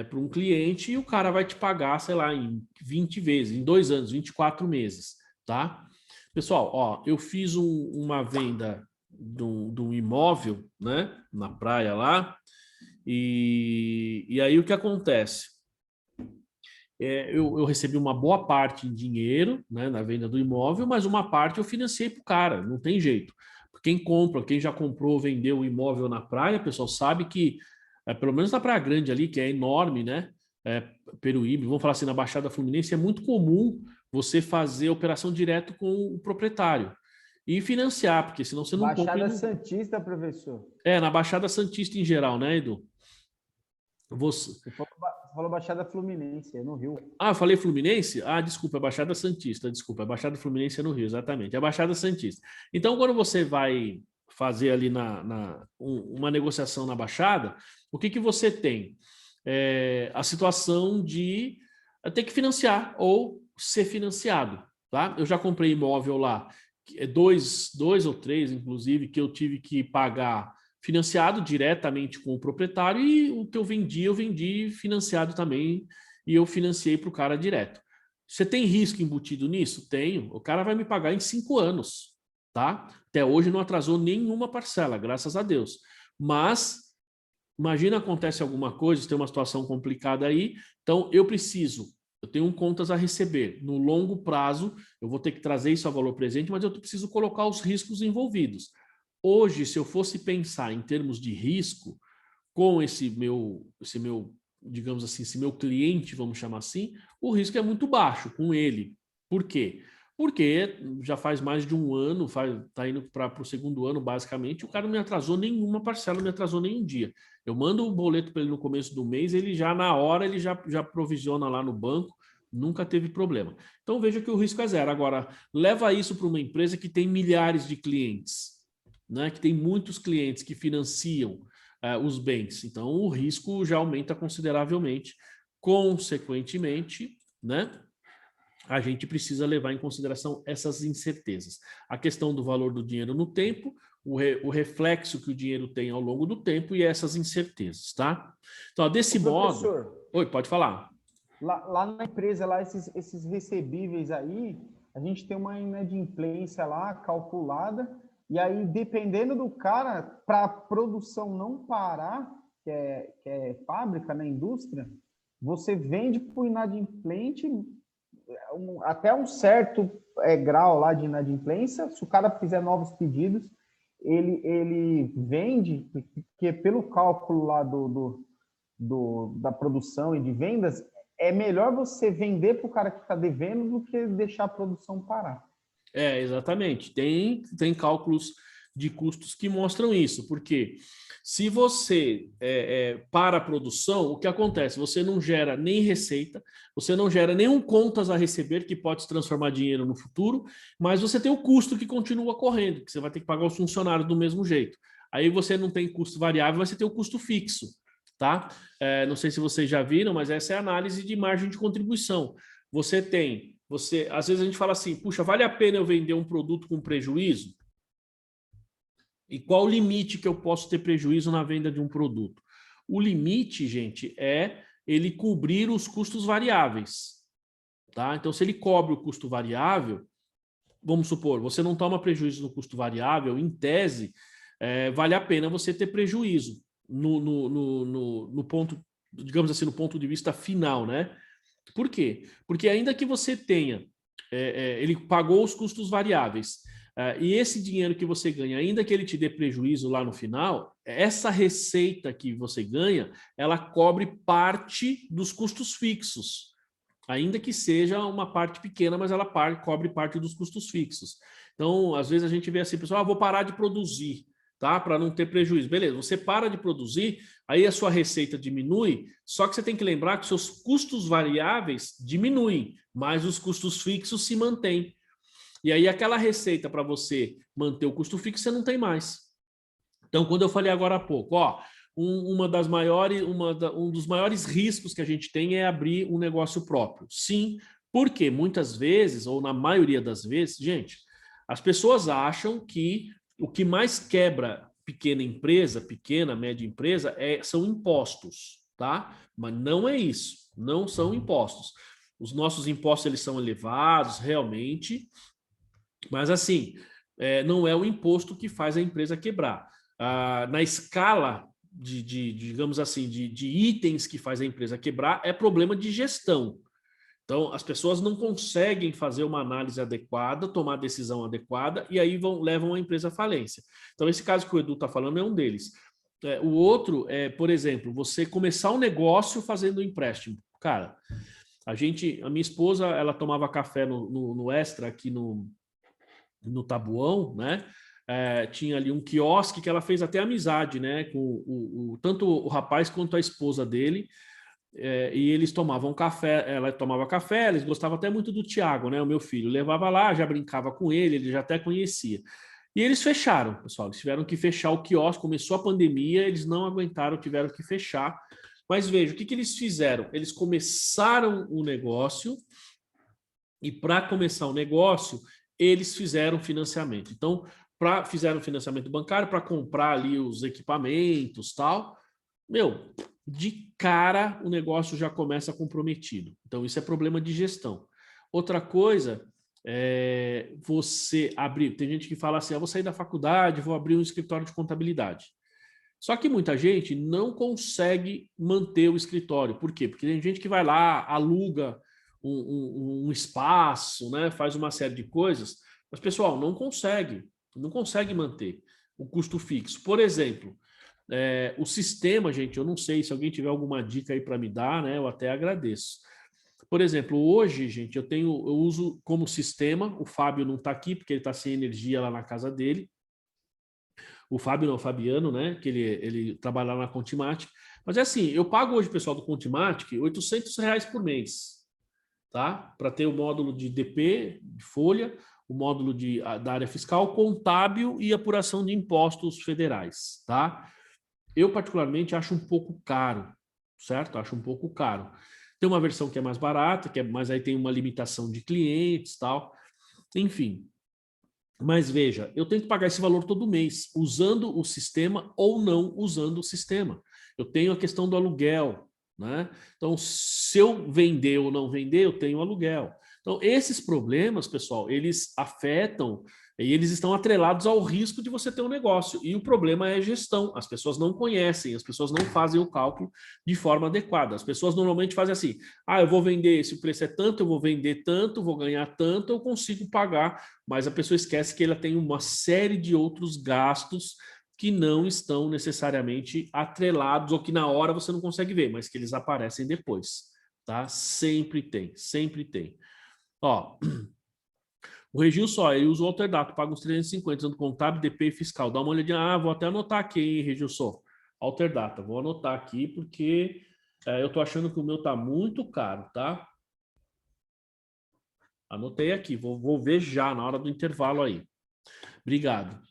para um cliente e o cara vai te pagar, sei lá, em 20 vezes, em 2 anos, 24 meses, tá? Pessoal, ó, eu fiz uma venda de um imóvel, né, na praia lá, e aí o que acontece? Eu recebi uma boa parte em dinheiro, né, na venda do imóvel, mas uma parte eu financiei para o cara, não tem jeito. Quem compra, quem já comprou, vendeu o imóvel na praia, o pessoal sabe que, pelo menos na Praia Grande ali, que é enorme, né? Peruíbe, vamos falar assim, na Baixada Fluminense, é muito comum você fazer operação direto com o proprietário e financiar, porque senão você não compra. Baixada Santista, professor. Na Baixada Santista em geral, né, Edu? Você falou Baixada Fluminense, é no Rio. Eu falei Fluminense? Desculpa, é Baixada Santista. Desculpa, é Baixada Fluminense é no Rio, exatamente. É Baixada Santista. Então, quando você vai fazer ali uma negociação na Baixada, o que você tem? A situação de ter que financiar ou ser financiado. Tá? Eu já comprei imóvel lá, dois ou três, inclusive, que eu tive que pagar financiado diretamente com o proprietário, e o que eu vendi financiado também, e eu financiei para o cara direto. Você tem risco embutido nisso? Tenho. O cara vai me pagar em 5 anos, tá? Até hoje não atrasou nenhuma parcela, graças a Deus. Mas imagina acontece alguma coisa, tem uma situação complicada aí, então eu tenho contas a receber. No longo prazo, eu vou ter que trazer isso a valor presente, mas eu preciso colocar os riscos envolvidos. Hoje, se eu fosse pensar em termos de risco, com esse meu, digamos assim, esse meu cliente, vamos chamar assim, o risco é muito baixo com ele. Por quê? Porque já faz mais de um ano, está indo para o segundo ano, basicamente, o cara não me atrasou nenhuma parcela, não me atrasou nenhum dia. Eu mando o boleto para ele no começo do mês, ele já na hora, ele já provisiona lá no banco, nunca teve problema. Então veja que o risco é zero. Agora, leva isso para uma empresa que tem milhares de clientes, né, que tem muitos clientes que financiam os bens. Então, o risco já aumenta consideravelmente. Consequentemente, né, a gente precisa levar em consideração essas incertezas. A questão do valor do dinheiro no tempo, o reflexo que o dinheiro tem ao longo do tempo e essas incertezas, tá? Então, desse modo... Oi, pode falar. Lá na empresa, lá esses recebíveis aí, a gente tem uma inadimplência lá calculada, e aí, dependendo do cara, para a produção não parar, que é fábrica, na indústria, você vende para o inadimplente até um certo grau lá de inadimplência. Se o cara fizer novos pedidos, ele vende, porque pelo cálculo lá da produção e de vendas, é melhor você vender para o cara que está devendo do que deixar a produção parar. Exatamente. Tem cálculos de custos que mostram isso, porque se você para a produção, o que acontece? Você não gera nem receita, você não gera nenhum contas a receber que pode se transformar em dinheiro no futuro, mas você tem o custo que continua correndo, que você vai ter que pagar os funcionários do mesmo jeito. Aí você não tem custo variável, você tem o custo fixo, tá? Não sei se vocês já viram, mas essa é a análise de margem de contribuição. Às vezes a gente fala assim, puxa, vale a pena eu vender um produto com prejuízo? E qual o limite que eu posso ter prejuízo na venda de um produto? O limite, gente, é ele cobrir os custos variáveis, tá? Então, se ele cobre o custo variável, vamos supor, você não toma prejuízo no custo variável, em tese, vale a pena você ter prejuízo no ponto, digamos assim, no ponto de vista final, né? Por quê? Porque ainda que você tenha, ele pagou os custos variáveis, e esse dinheiro que você ganha, ainda que ele te dê prejuízo lá no final, essa receita que você ganha, ela cobre parte dos custos fixos. Ainda que seja uma parte pequena, mas ela cobre parte dos custos fixos. Então, às vezes a gente vê assim, pessoal, vou parar de produzir, tá? Para não ter prejuízo. Beleza, você para de produzir, aí a sua receita diminui, só que você tem que lembrar que seus custos variáveis diminuem, mas os custos fixos se mantêm. E aí aquela receita para você manter o custo fixo, você não tem mais. Então, quando eu falei agora há pouco, ó, um dos maiores riscos que a gente tem é abrir um negócio próprio. Sim, porque muitas vezes, ou na maioria das vezes, gente, as pessoas acham que o que mais quebra pequena, média empresa, são impostos, tá? Mas não é isso, não são impostos. Os nossos impostos, eles são elevados, realmente, mas assim, não é o imposto que faz a empresa quebrar. Na escala digamos assim, de itens que faz a empresa quebrar, é problema de gestão. Então, as pessoas não conseguem fazer uma análise adequada, tomar decisão adequada, e aí levam a empresa à falência. Então, esse caso que o Edu está falando é um deles. O outro é, por exemplo, você começar um negócio fazendo um empréstimo. Cara, a minha esposa, ela tomava café no Extra, aqui no Tabuão, né? Tinha ali um quiosque que ela fez até amizade, né? Com tanto o rapaz quanto a esposa dele. E eles tomavam café, ela tomava café, eles gostavam até muito do Tiago, né? O meu filho. Levava lá, já brincava com ele já até conhecia. E eles fecharam, pessoal. Eles tiveram que fechar o quiosque, começou a pandemia, eles não aguentaram, tiveram que fechar. Mas veja, o que eles fizeram? Eles começaram o negócio, e para começar o negócio, eles fizeram financiamento. Então, fizeram financiamento bancário para comprar ali os equipamentos, tal. Meu, de cara o negócio já começa comprometido. Então, isso é problema de gestão. Outra coisa é você abrir. Tem gente que fala assim: vou sair da faculdade, vou abrir um escritório de contabilidade. Só que muita gente não consegue manter o escritório. Por quê? Porque tem gente que vai lá, aluga um espaço, né? Faz uma série de coisas, mas, pessoal, não consegue manter o custo fixo. Por exemplo, o sistema, gente, eu não sei, se alguém tiver alguma dica aí para me dar, né? Eu até agradeço. Por exemplo, hoje, gente, eu uso como sistema, o Fábio não está aqui, porque ele está sem energia lá na casa dele. O Fábio não, o Fabiano, né? Que ele trabalha lá na Contimatic. Mas é assim, eu pago hoje, pessoal do Contimatic, R$800 por mês, tá? Para ter o módulo de DP, de folha, o módulo da área fiscal, contábil e apuração de impostos federais, tá? Eu, particularmente, acho um pouco caro, certo? Acho um pouco caro. Tem uma versão que é mais barata, mas aí tem uma limitação de clientes, tal. Enfim. Mas veja, eu tenho que pagar esse valor todo mês, usando o sistema ou não usando o sistema. Eu tenho a questão do aluguel, né? Então, se eu vender ou não vender, eu tenho aluguel. Então, esses problemas, pessoal, eles afetam e eles estão atrelados ao risco de você ter um negócio. E o problema é a gestão. As pessoas não conhecem, as pessoas não fazem o cálculo de forma adequada. As pessoas normalmente fazem assim: eu vou vender, esse preço é tanto, eu vou vender tanto, vou ganhar tanto, eu consigo pagar. Mas a pessoa esquece que ela tem uma série de outros gastos que não estão necessariamente atrelados ou que na hora você não consegue ver, mas que eles aparecem depois, tá? Sempre tem, sempre tem. Ó, o Regilson, ele usa o Alterdata, paga uns 350, usando contábil, DP e fiscal. Dá uma olhadinha. Vou até anotar aqui, hein, Regilson. Alterdata, vou anotar aqui porque eu tô achando que o meu tá muito caro, tá? Anotei aqui, vou ver já na hora do intervalo aí. Obrigado.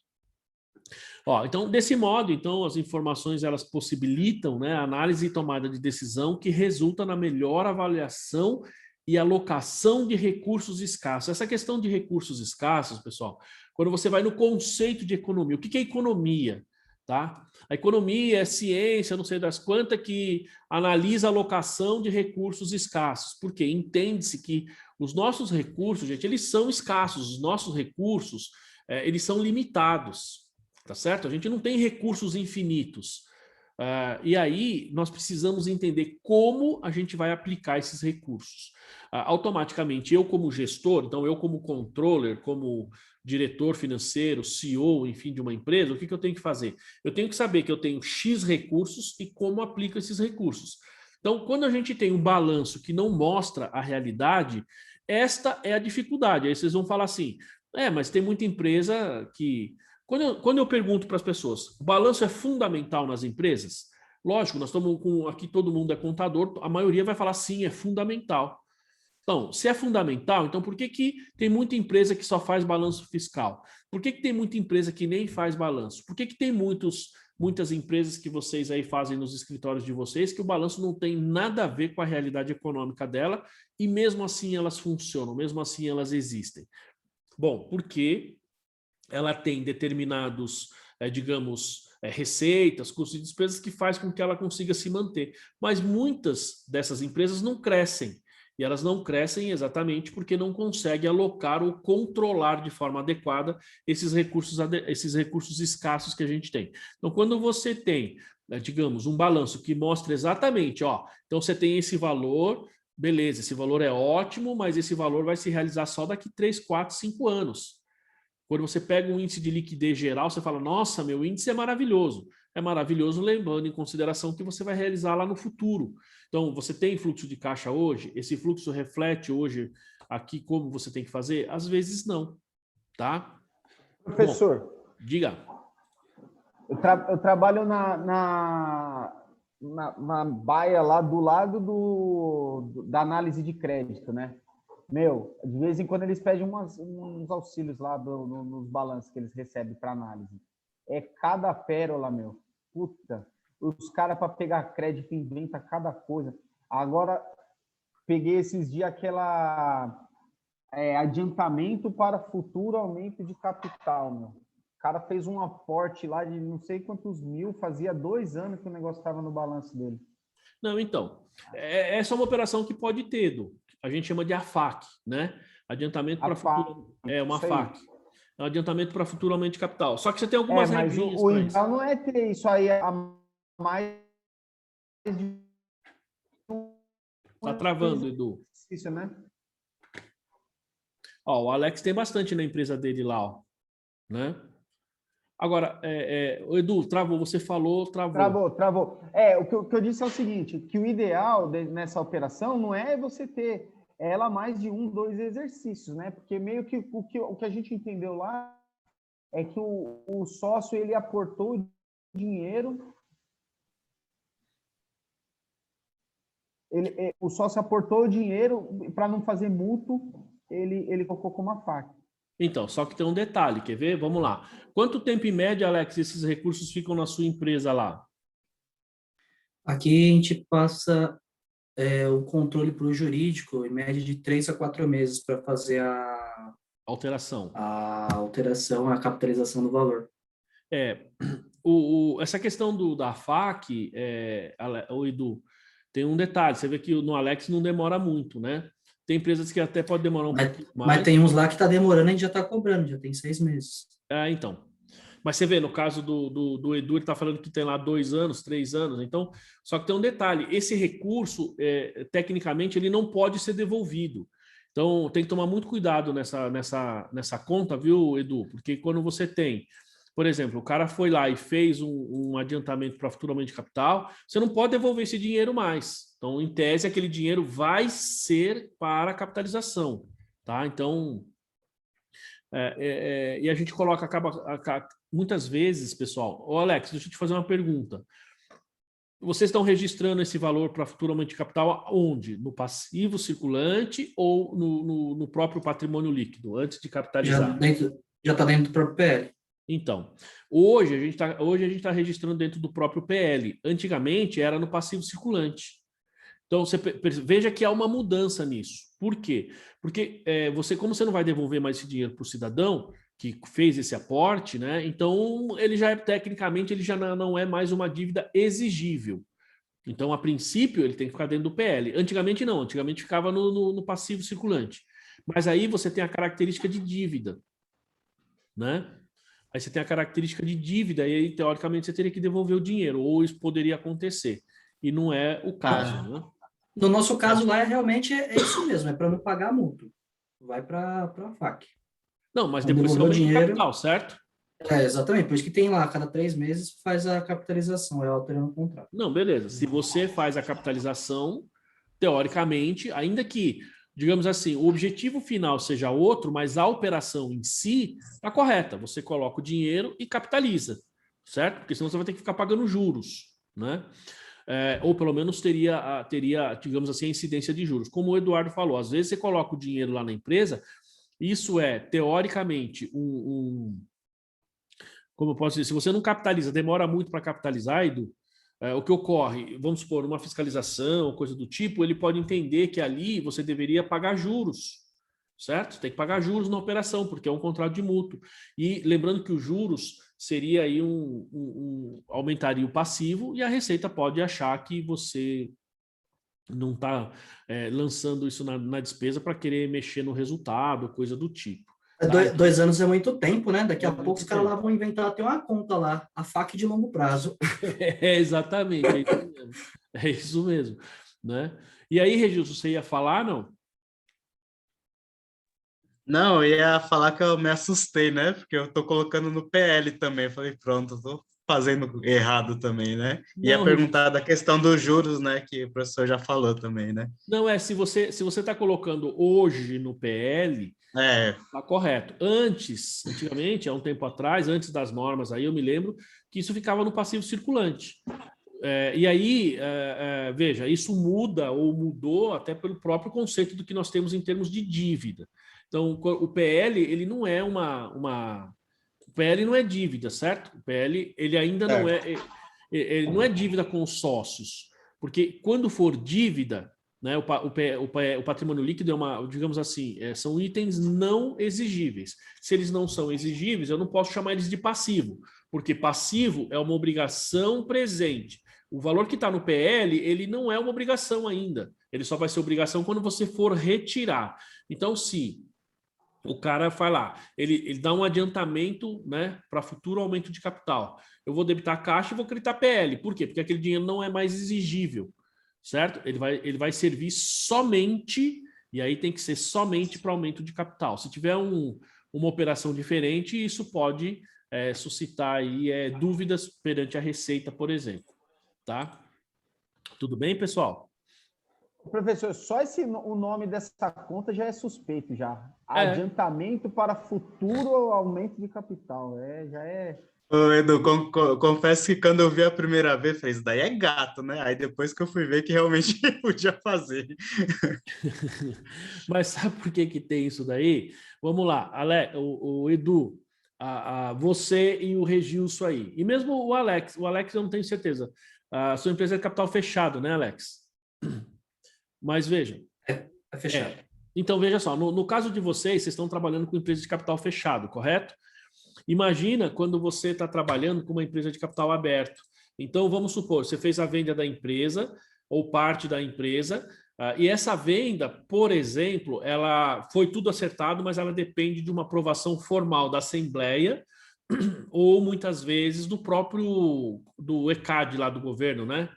Ó, então, desse modo, então, as informações elas possibilitam, né, a análise e tomada de decisão que resulta na melhor avaliação e alocação de recursos escassos. Essa questão de recursos escassos, pessoal, quando você vai no conceito de economia, o que é economia? tá? A economia é ciência, não sei das quantas, que analisa a alocação de recursos escassos. Por quê? Entende-se que os nossos recursos, gente, eles são escassos. Os nossos recursos, eles são limitados, tá certo? A gente não tem recursos infinitos. E aí, nós precisamos entender como a gente vai aplicar esses recursos. Automaticamente, eu como gestor, então eu como controller, como diretor financeiro, CEO, enfim, de uma empresa, o que eu tenho que fazer? Eu tenho que saber que eu tenho X recursos e como aplico esses recursos. Então, quando a gente tem um balanço que não mostra a realidade, esta é a dificuldade. Aí vocês vão falar assim, mas tem muita empresa que... Quando eu pergunto para as pessoas, o balanço é fundamental nas empresas? Lógico, nós estamos com... Aqui todo mundo é contador, a maioria vai falar sim, é fundamental. Então, se é fundamental, então por que tem muita empresa que só faz balanço fiscal? Por que tem muita empresa que nem faz balanço? Por que tem muitas empresas que vocês aí fazem nos escritórios de vocês que o balanço não tem nada a ver com a realidade econômica dela e mesmo assim elas funcionam, mesmo assim elas existem? Bom, porque ela tem determinados, digamos, receitas, custos e despesas que faz com que ela consiga se manter. Mas muitas dessas empresas não crescem. E elas não crescem exatamente porque não conseguem alocar ou controlar de forma adequada esses recursos escassos que a gente tem. Então, quando você tem, digamos, um balanço que mostra exatamente, então você tem esse valor, beleza, esse valor é ótimo, mas esse valor vai se realizar só daqui 3, 4, 5 anos. Quando você pega um índice de liquidez geral, você fala, nossa, meu índice é maravilhoso. É maravilhoso levando em consideração que você vai realizar lá no futuro. Então, você tem fluxo de caixa hoje? Esse fluxo reflete hoje aqui como você tem que fazer? Às vezes não, tá? Professor. Bom, diga. Eu trabalho na baia lá do lado da análise de crédito, né? Meu, de vez em quando eles pedem uns auxílios lá nos balanços que eles recebem para análise. É cada pérola, meu. Puta, os caras para pegar crédito inventam cada coisa. Agora, peguei esses dias adiantamento para futuro aumento de capital, meu. O cara fez um aporte lá de não sei quantos mil, fazia 2 anos que o negócio estava no balanço dele. Não, então, essa é uma operação que pode ter, Edu. A gente chama de AFAC, né? Adiantamento para futuro. Uma AFAC. É um adiantamento para futuro aumento de capital. Só que você tem algumas regrinhas. Mas o ideal não é ter isso aí a mais de... Tá travando, Edu. Isso, né? O Alex tem bastante na empresa dele lá, né? Agora, o Edu, travou, você falou, travou. Travou. O que eu disse é o seguinte, que o ideal nessa operação não é você ter ela mais de 1, 2 exercícios, né? Porque meio que o que a gente entendeu lá é que o sócio, ele aportou dinheiro, o sócio aportou dinheiro para não fazer mútuo, ele colocou como uma faca. Então, só que tem um detalhe, quer ver? Vamos lá. Quanto tempo em média, Alex, esses recursos ficam na sua empresa lá? Aqui a gente passa o controle para o jurídico, em média de 3 a 4 meses para fazer a alteração, a capitalização do valor. Essa questão da FAQ, o Edu, tem um detalhe, você vê que no Alex não demora muito, né? Tem empresas que até pode demorar um pouco mais. Mas tem uns lá que está demorando, a gente já está cobrando, já tem 6 meses. Então. Mas você vê, no caso do Edu, ele está falando que tem lá 2 anos, 3 anos. Então, só que tem um detalhe, esse recurso, tecnicamente, ele não pode ser devolvido. Então, tem que tomar muito cuidado nessa conta, viu, Edu? Porque quando você tem, por exemplo, o cara foi lá e fez um adiantamento para futuramente de capital, você não pode devolver esse dinheiro mais. Então, em tese, aquele dinheiro vai ser para capitalização, tá? Então, e a gente coloca, muitas vezes, pessoal... Alex, deixa eu te fazer uma pergunta. Vocês estão registrando esse valor para futuramente de capital onde? No passivo circulante ou no próprio patrimônio líquido, antes de capitalizar? Já está dentro do próprio PL. Então, hoje a gente tá registrando dentro do próprio PL. Antigamente era no passivo circulante. Então, você veja que há uma mudança nisso. Por quê? Porque como você não vai devolver mais esse dinheiro para o cidadão, o que fez esse aporte, né? Então ele já tecnicamente ele já não é mais uma dívida exigível. Então, a princípio, ele tem que ficar dentro do PL. Antigamente não, antigamente ficava no passivo circulante. Mas aí você tem a característica de dívida, né? Aí você tem a característica de dívida e aí, teoricamente, você teria que devolver o dinheiro, ou isso poderia acontecer. E não é o caso, né? No nosso caso lá, realmente é isso mesmo, é para não pagar a multa. Vai para a FAQ. Não, mas Não depois você devolveu o aumenta o dinheiro. capital, certo? Exatamente, por isso que tem lá, a cada 3 meses faz a capitalização, é alterando o contrato. Não, beleza. Se você faz a capitalização, teoricamente, ainda que, digamos assim, o objetivo final seja outro, mas a operação em si está correta. Você coloca o dinheiro e capitaliza, certo? Porque senão você vai ter que ficar pagando juros, né? Ou pelo menos teria, digamos assim, a incidência de juros. Como o Eduardo falou, às vezes você coloca o dinheiro lá na empresa, isso é, teoricamente, como eu posso dizer, se você não capitaliza, demora muito para capitalizar, Edu, o que ocorre, vamos supor, uma fiscalização, coisa do tipo, ele pode entender que ali você deveria pagar juros, certo? Tem que pagar juros na operação, porque é um contrato de mútuo. E lembrando que os juros seria aí aumentaria o passivo e a Receita pode achar que você não está lançando isso na despesa para querer mexer no resultado, coisa do tipo. Tá? 2 anos é muito tempo, né? Daqui a pouco os caras tempo. lá vão inventar até uma conta lá, a FAQ de longo prazo. Exatamente, é isso mesmo. É isso mesmo, né? E aí, Regilson, você ia falar, não? Não, eu ia falar que eu me assustei, né? Porque eu tô colocando no PL também. Eu falei, pronto, eu tô fazendo errado também, né? Ia Não, Regilson. perguntar da questão dos juros, né? Que o professor já falou também, né? Não, se você está colocando hoje no PL, É, tá correto. Antigamente, há um tempo atrás, antes das normas, aí eu me lembro que isso ficava no passivo circulante. E aí, veja, isso muda ou mudou até pelo próprio conceito do que nós temos em termos de dívida. Então, o PL, ele não é o PL não é dívida, certo? O PL, ele ainda não certo. ele não é dívida com os sócios, porque quando for dívida, né, o patrimônio líquido é digamos assim, são itens não exigíveis. Se eles não são exigíveis, eu não posso chamar eles de passivo, porque passivo é uma obrigação presente. O valor que está no PL, ele não é uma obrigação ainda. Ele só vai ser obrigação quando você for retirar. Então, se o cara vai lá, ele dá um adiantamento, né, para futuro aumento de capital. Eu vou debitar a caixa e vou creditar PL. Por quê? Porque aquele dinheiro não é mais exigível, certo? Ele vai servir somente, e aí tem que ser somente para aumento de capital. Se tiver uma operação diferente, isso pode suscitar aí dúvidas perante a Receita, por exemplo. Tá? Tudo bem, pessoal? Professor, só o nome dessa conta já é suspeito já. É. Adiantamento para futuro aumento de capital. Já é. Ô, Edu, confesso que quando eu vi a primeira vez, falei, isso daí é gato, né? Aí depois que eu fui ver que realmente podia fazer. Mas sabe por que tem isso daí? Vamos lá, o Edu, você e o Regilson aí. E mesmo o Alex eu não tenho certeza. A sua empresa é de capital fechado, né, Alex? Mas veja. É fechado. Então, veja só, no caso de vocês estão trabalhando com empresa de capital fechado, correto? Imagina quando você está trabalhando com uma empresa de capital aberto. Então, vamos supor, você fez a venda da empresa ou parte da empresa, e essa venda, por exemplo, ela foi tudo acertado, mas ela depende de uma aprovação formal da Assembleia ou muitas vezes do ECAD lá do governo, né?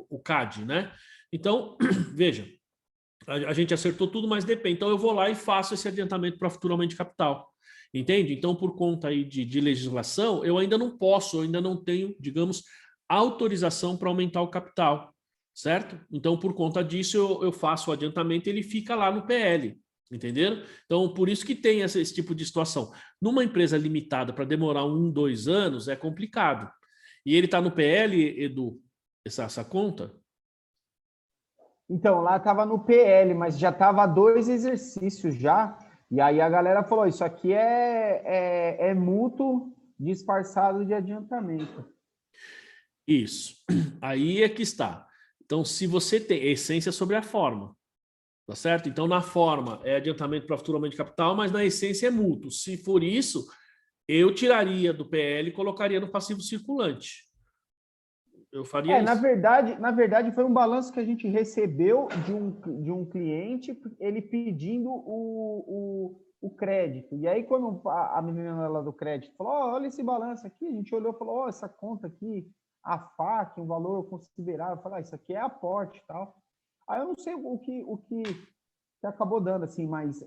O CAD, né? Então, veja, a gente acertou tudo, mas depende. Então, eu vou lá e faço esse adiantamento para futuro aumento de capital. Entende? Então, por conta aí de legislação, eu ainda não posso, eu ainda não tenho, digamos, autorização para aumentar o capital, certo? Então, por conta disso, eu faço o adiantamento e ele fica lá no PL, entenderam? Então, por isso que tem esse tipo de situação. Numa empresa limitada, para demorar 2 anos, é complicado. E ele está no PL, Edu, essa conta? Então, lá estava no PL, mas já estava 2 exercícios já. E aí a galera falou, isso aqui é mútuo disfarçado de adiantamento. Isso. Aí é que está. Então, se você tem essência sobre a forma, Tá certo? Então, na forma, é adiantamento para futuramente de capital, mas na essência é mútuo. Se for isso, eu tiraria do PL e colocaria no passivo circulante. Eu faria isso. Na verdade, foi um balanço que a gente recebeu de um cliente, ele pedindo o crédito. E aí, quando a menina lá do crédito falou, olha esse balanço aqui, a gente olhou e falou, essa conta aqui, a FAQ, um valor considerável. Eu falei, isso aqui é aporte e tal. Aí eu não sei o que acabou dando, assim, mas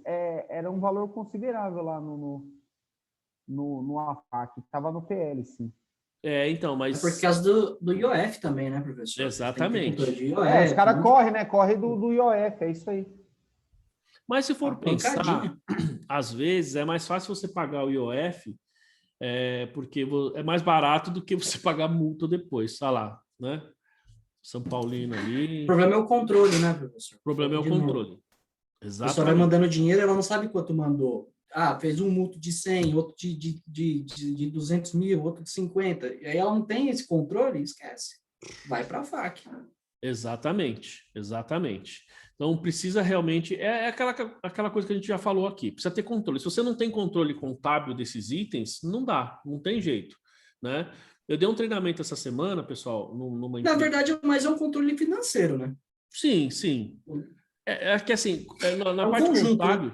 era um valor considerável lá no AFAC, estava no PL, sim. Então, mas... É por causa do IOF também, né, professor? Exatamente. Os caras correm, né? Corre do IOF, é isso aí. Mas se for pensar, às vezes é mais fácil você pagar o IOF, porque é mais barato do que você pagar multa depois, sei lá, né? São Paulino ali. O problema é o controle, né, professor? O problema é o controle. Exatamente. A pessoa vai mandando dinheiro, ela não sabe quanto mandou. Fez um multo de 100, outro de 200 mil, outro de 50. E aí ela não tem esse controle, esquece. Vai para a FAQ. Exatamente. Então precisa realmente... É aquela coisa que a gente já falou aqui. Precisa ter controle. Se você não tem controle contábil desses itens, não dá. Não tem jeito, né? Eu dei um treinamento essa semana, pessoal, numa empresa. Na verdade, mas é um controle financeiro, né? Sim. É que assim, na parte conjunto, contábil,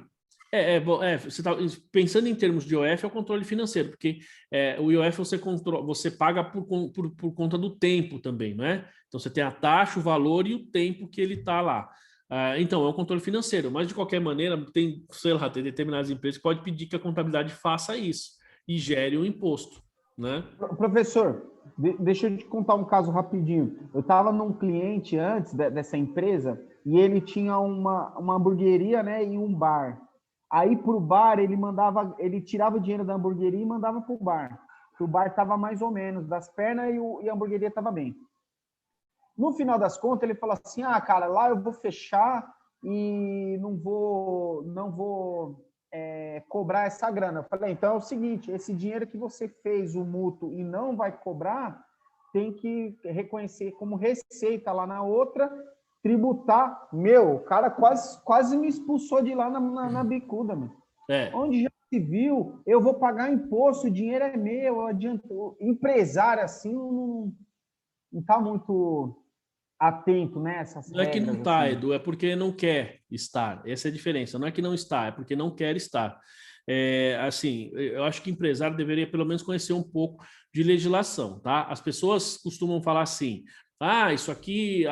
né? Você está pensando em termos de IOF, é o controle financeiro, porque o IOF você paga por conta do tempo também, não é? Então você tem a taxa, o valor e o tempo que ele está lá. Então, é um controle financeiro, mas de qualquer maneira, tem determinadas empresas que podem pedir que a contabilidade faça isso e gere um imposto, né? Professor, deixa eu te contar um caso rapidinho. Eu estava num cliente antes dessa empresa e ele tinha uma hamburgueria, né, e um bar. Aí para o bar ele tirava o dinheiro da hamburgueria e mandava para o bar. O bar estava mais ou menos das pernas e a hamburgueria estava bem. No final das contas ele falou assim, cara, lá eu vou fechar e não vou cobrar essa grana. Eu falei, então é o seguinte, esse dinheiro que você fez o mútuo e não vai cobrar, tem que reconhecer como receita lá na outra, tributar. O cara quase me expulsou de lá na bicuda, mano. Onde já se viu, eu vou pagar imposto, o dinheiro é meu, adiantou. Empresário assim não está muito atento, né? Essas não é que não está, assim. Edu, é porque não quer estar. Essa é a diferença. Não é que não está, é porque não quer estar. Assim, eu acho que empresário deveria pelo menos conhecer um pouco de legislação, tá? As pessoas costumam falar assim, isso aqui,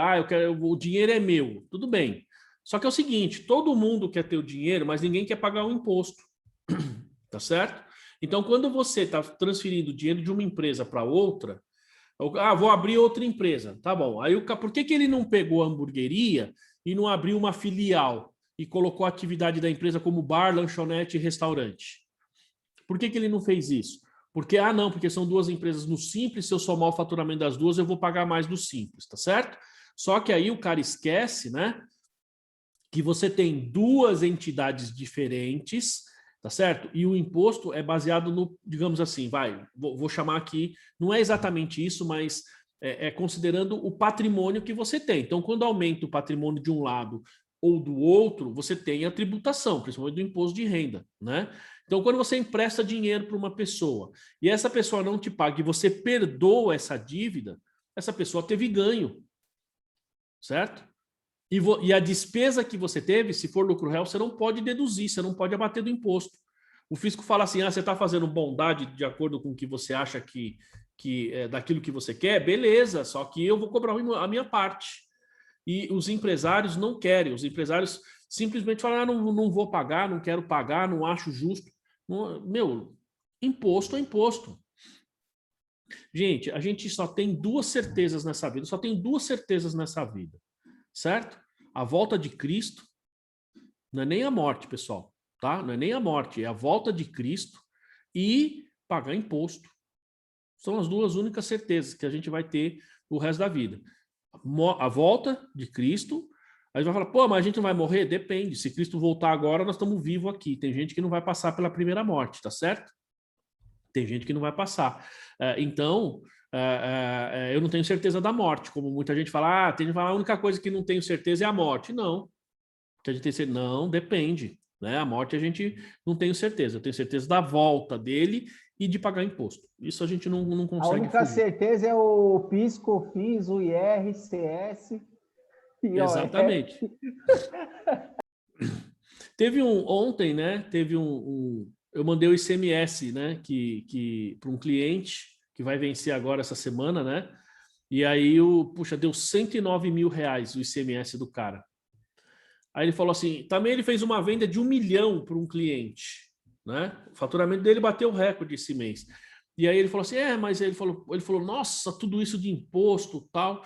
o dinheiro é meu. Tudo bem. Só que é o seguinte, todo mundo quer ter o dinheiro, mas ninguém quer pagar o imposto. Tá certo? Então, quando você está transferindo dinheiro de uma empresa para outra, vou abrir outra empresa. Tá bom. Aí por que ele não pegou a hamburgueria e não abriu uma filial e colocou a atividade da empresa como bar, lanchonete e restaurante? Por que ele não fez isso? Porque são duas empresas no Simples, se eu somar o faturamento das duas, eu vou pagar mais do Simples, tá certo? Só que aí o cara esquece, né, que você tem duas entidades diferentes, tá certo? E o imposto é baseado no, digamos assim, vou chamar aqui, não é exatamente isso, mas considerando o patrimônio que você tem. Então, quando aumenta o patrimônio de um lado ou do outro, você tem a tributação, principalmente do imposto de renda, né? Então, quando você empresta dinheiro para uma pessoa e essa pessoa não te paga e você perdoa essa dívida, essa pessoa teve ganho, certo? E a despesa que você teve, se for lucro real, você não pode deduzir, você não pode abater do imposto. O fisco fala assim, você está fazendo bondade de acordo com o que você acha que é daquilo que você quer, beleza, só que eu vou cobrar a minha parte. E os empresários não querem, os empresários simplesmente falam, não vou pagar, não quero pagar, não acho justo. Imposto é imposto. Gente, a gente só tem duas certezas nessa vida, certo? A volta de Cristo, não é nem a morte, pessoal, tá? Não é nem a morte, é a volta de Cristo e pagar imposto. São as duas únicas certezas que a gente vai ter o resto da vida. A volta de Cristo, aí vai falar, mas a gente não vai morrer? Depende, se Cristo voltar agora, nós estamos vivos aqui. Tem gente que não vai passar pela primeira morte, tá certo? Tem gente que não vai passar. Então... eu não tenho certeza da morte, como muita gente fala, a única coisa que não tenho certeza é a morte. Não. Que a gente tem certeza. Não, depende. Né? A morte a gente não tem certeza. Eu tenho certeza da volta dele e de pagar imposto. Isso a gente não A consegue única fugir. certeza é o PIS, COFINS, o IR, CS e Exatamente. Teve ontem, né? Teve eu mandei o ICMS, né? Para um cliente que vai vencer agora essa semana, né? E aí, puxa, deu R$109 mil o ICMS do cara. Aí ele falou assim, também ele fez uma venda de 1 milhão para um cliente, né? O faturamento dele bateu o recorde esse mês. E aí ele falou assim, mas ele falou, nossa, tudo isso de imposto, tal.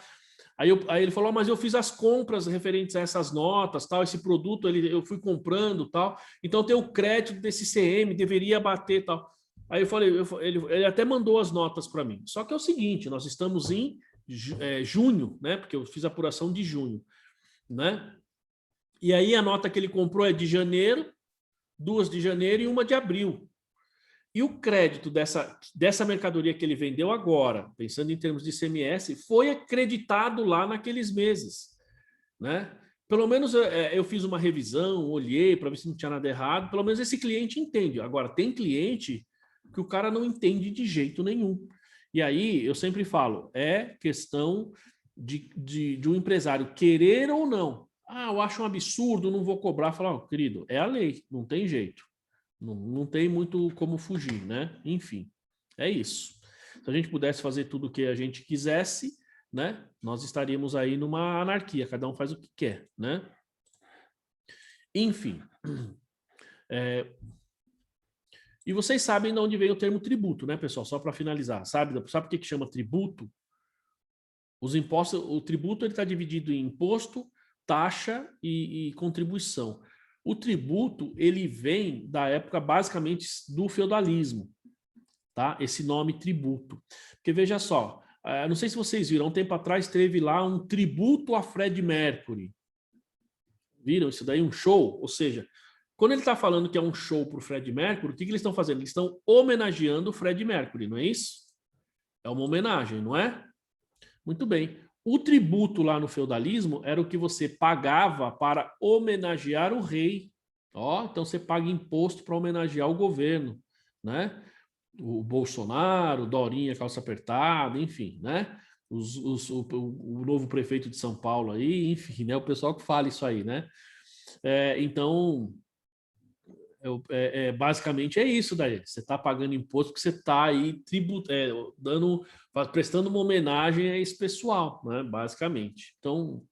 Aí ele falou, mas eu fiz as compras referentes a essas notas, tal, esse produto eu fui comprando, tal. Então tem o crédito desse CM, deveria bater, tal. Aí eu falei, ele até mandou as notas para mim. Só que é o seguinte, nós estamos em junho, né? Porque eu fiz a apuração de junho, né? E aí a nota que ele comprou é de janeiro, 2 de janeiro e 1 de abril. E o crédito dessa mercadoria que ele vendeu agora, pensando em termos de ICMS, foi acreditado lá naqueles meses, né? Pelo menos eu fiz uma revisão, olhei para ver se não tinha nada errado, pelo menos esse cliente entende. Agora, tem cliente que o cara não entende de jeito nenhum. E aí, eu sempre falo, é questão de um empresário querer ou não. Eu acho um absurdo, não vou cobrar. Falar, querido, é a lei, não tem jeito. Não tem muito como fugir, né? Enfim, é isso. Se a gente pudesse fazer tudo o que a gente quisesse, né? Nós estaríamos aí numa anarquia, cada um faz o que quer, né? Enfim. E vocês sabem de onde vem o termo tributo, né, pessoal? Só para finalizar. Sabe por que chama tributo? Os impostos, o tributo está dividido em imposto, taxa e contribuição. O tributo ele vem da época basicamente do feudalismo, tá? Esse nome tributo. Porque veja só, não sei se vocês viram, há um tempo atrás teve lá um tributo a Fred Mercury. Viram isso daí? Um show? Ou seja, quando ele está falando que é um show para o Fred Mercury, o que eles estão fazendo? Eles estão homenageando o Fred Mercury, não é isso? É uma homenagem, não é? Muito bem. O tributo lá no feudalismo era o que você pagava para homenagear o rei. Então você paga imposto para homenagear o governo, né? O Bolsonaro, o Dorinha, calça apertada, enfim, né? O novo prefeito de São Paulo aí, enfim, né? O pessoal que fala isso aí, né? Então, basicamente é isso daí. Você está pagando imposto porque você está aí prestando uma homenagem a esse pessoal, né? Basicamente. Então,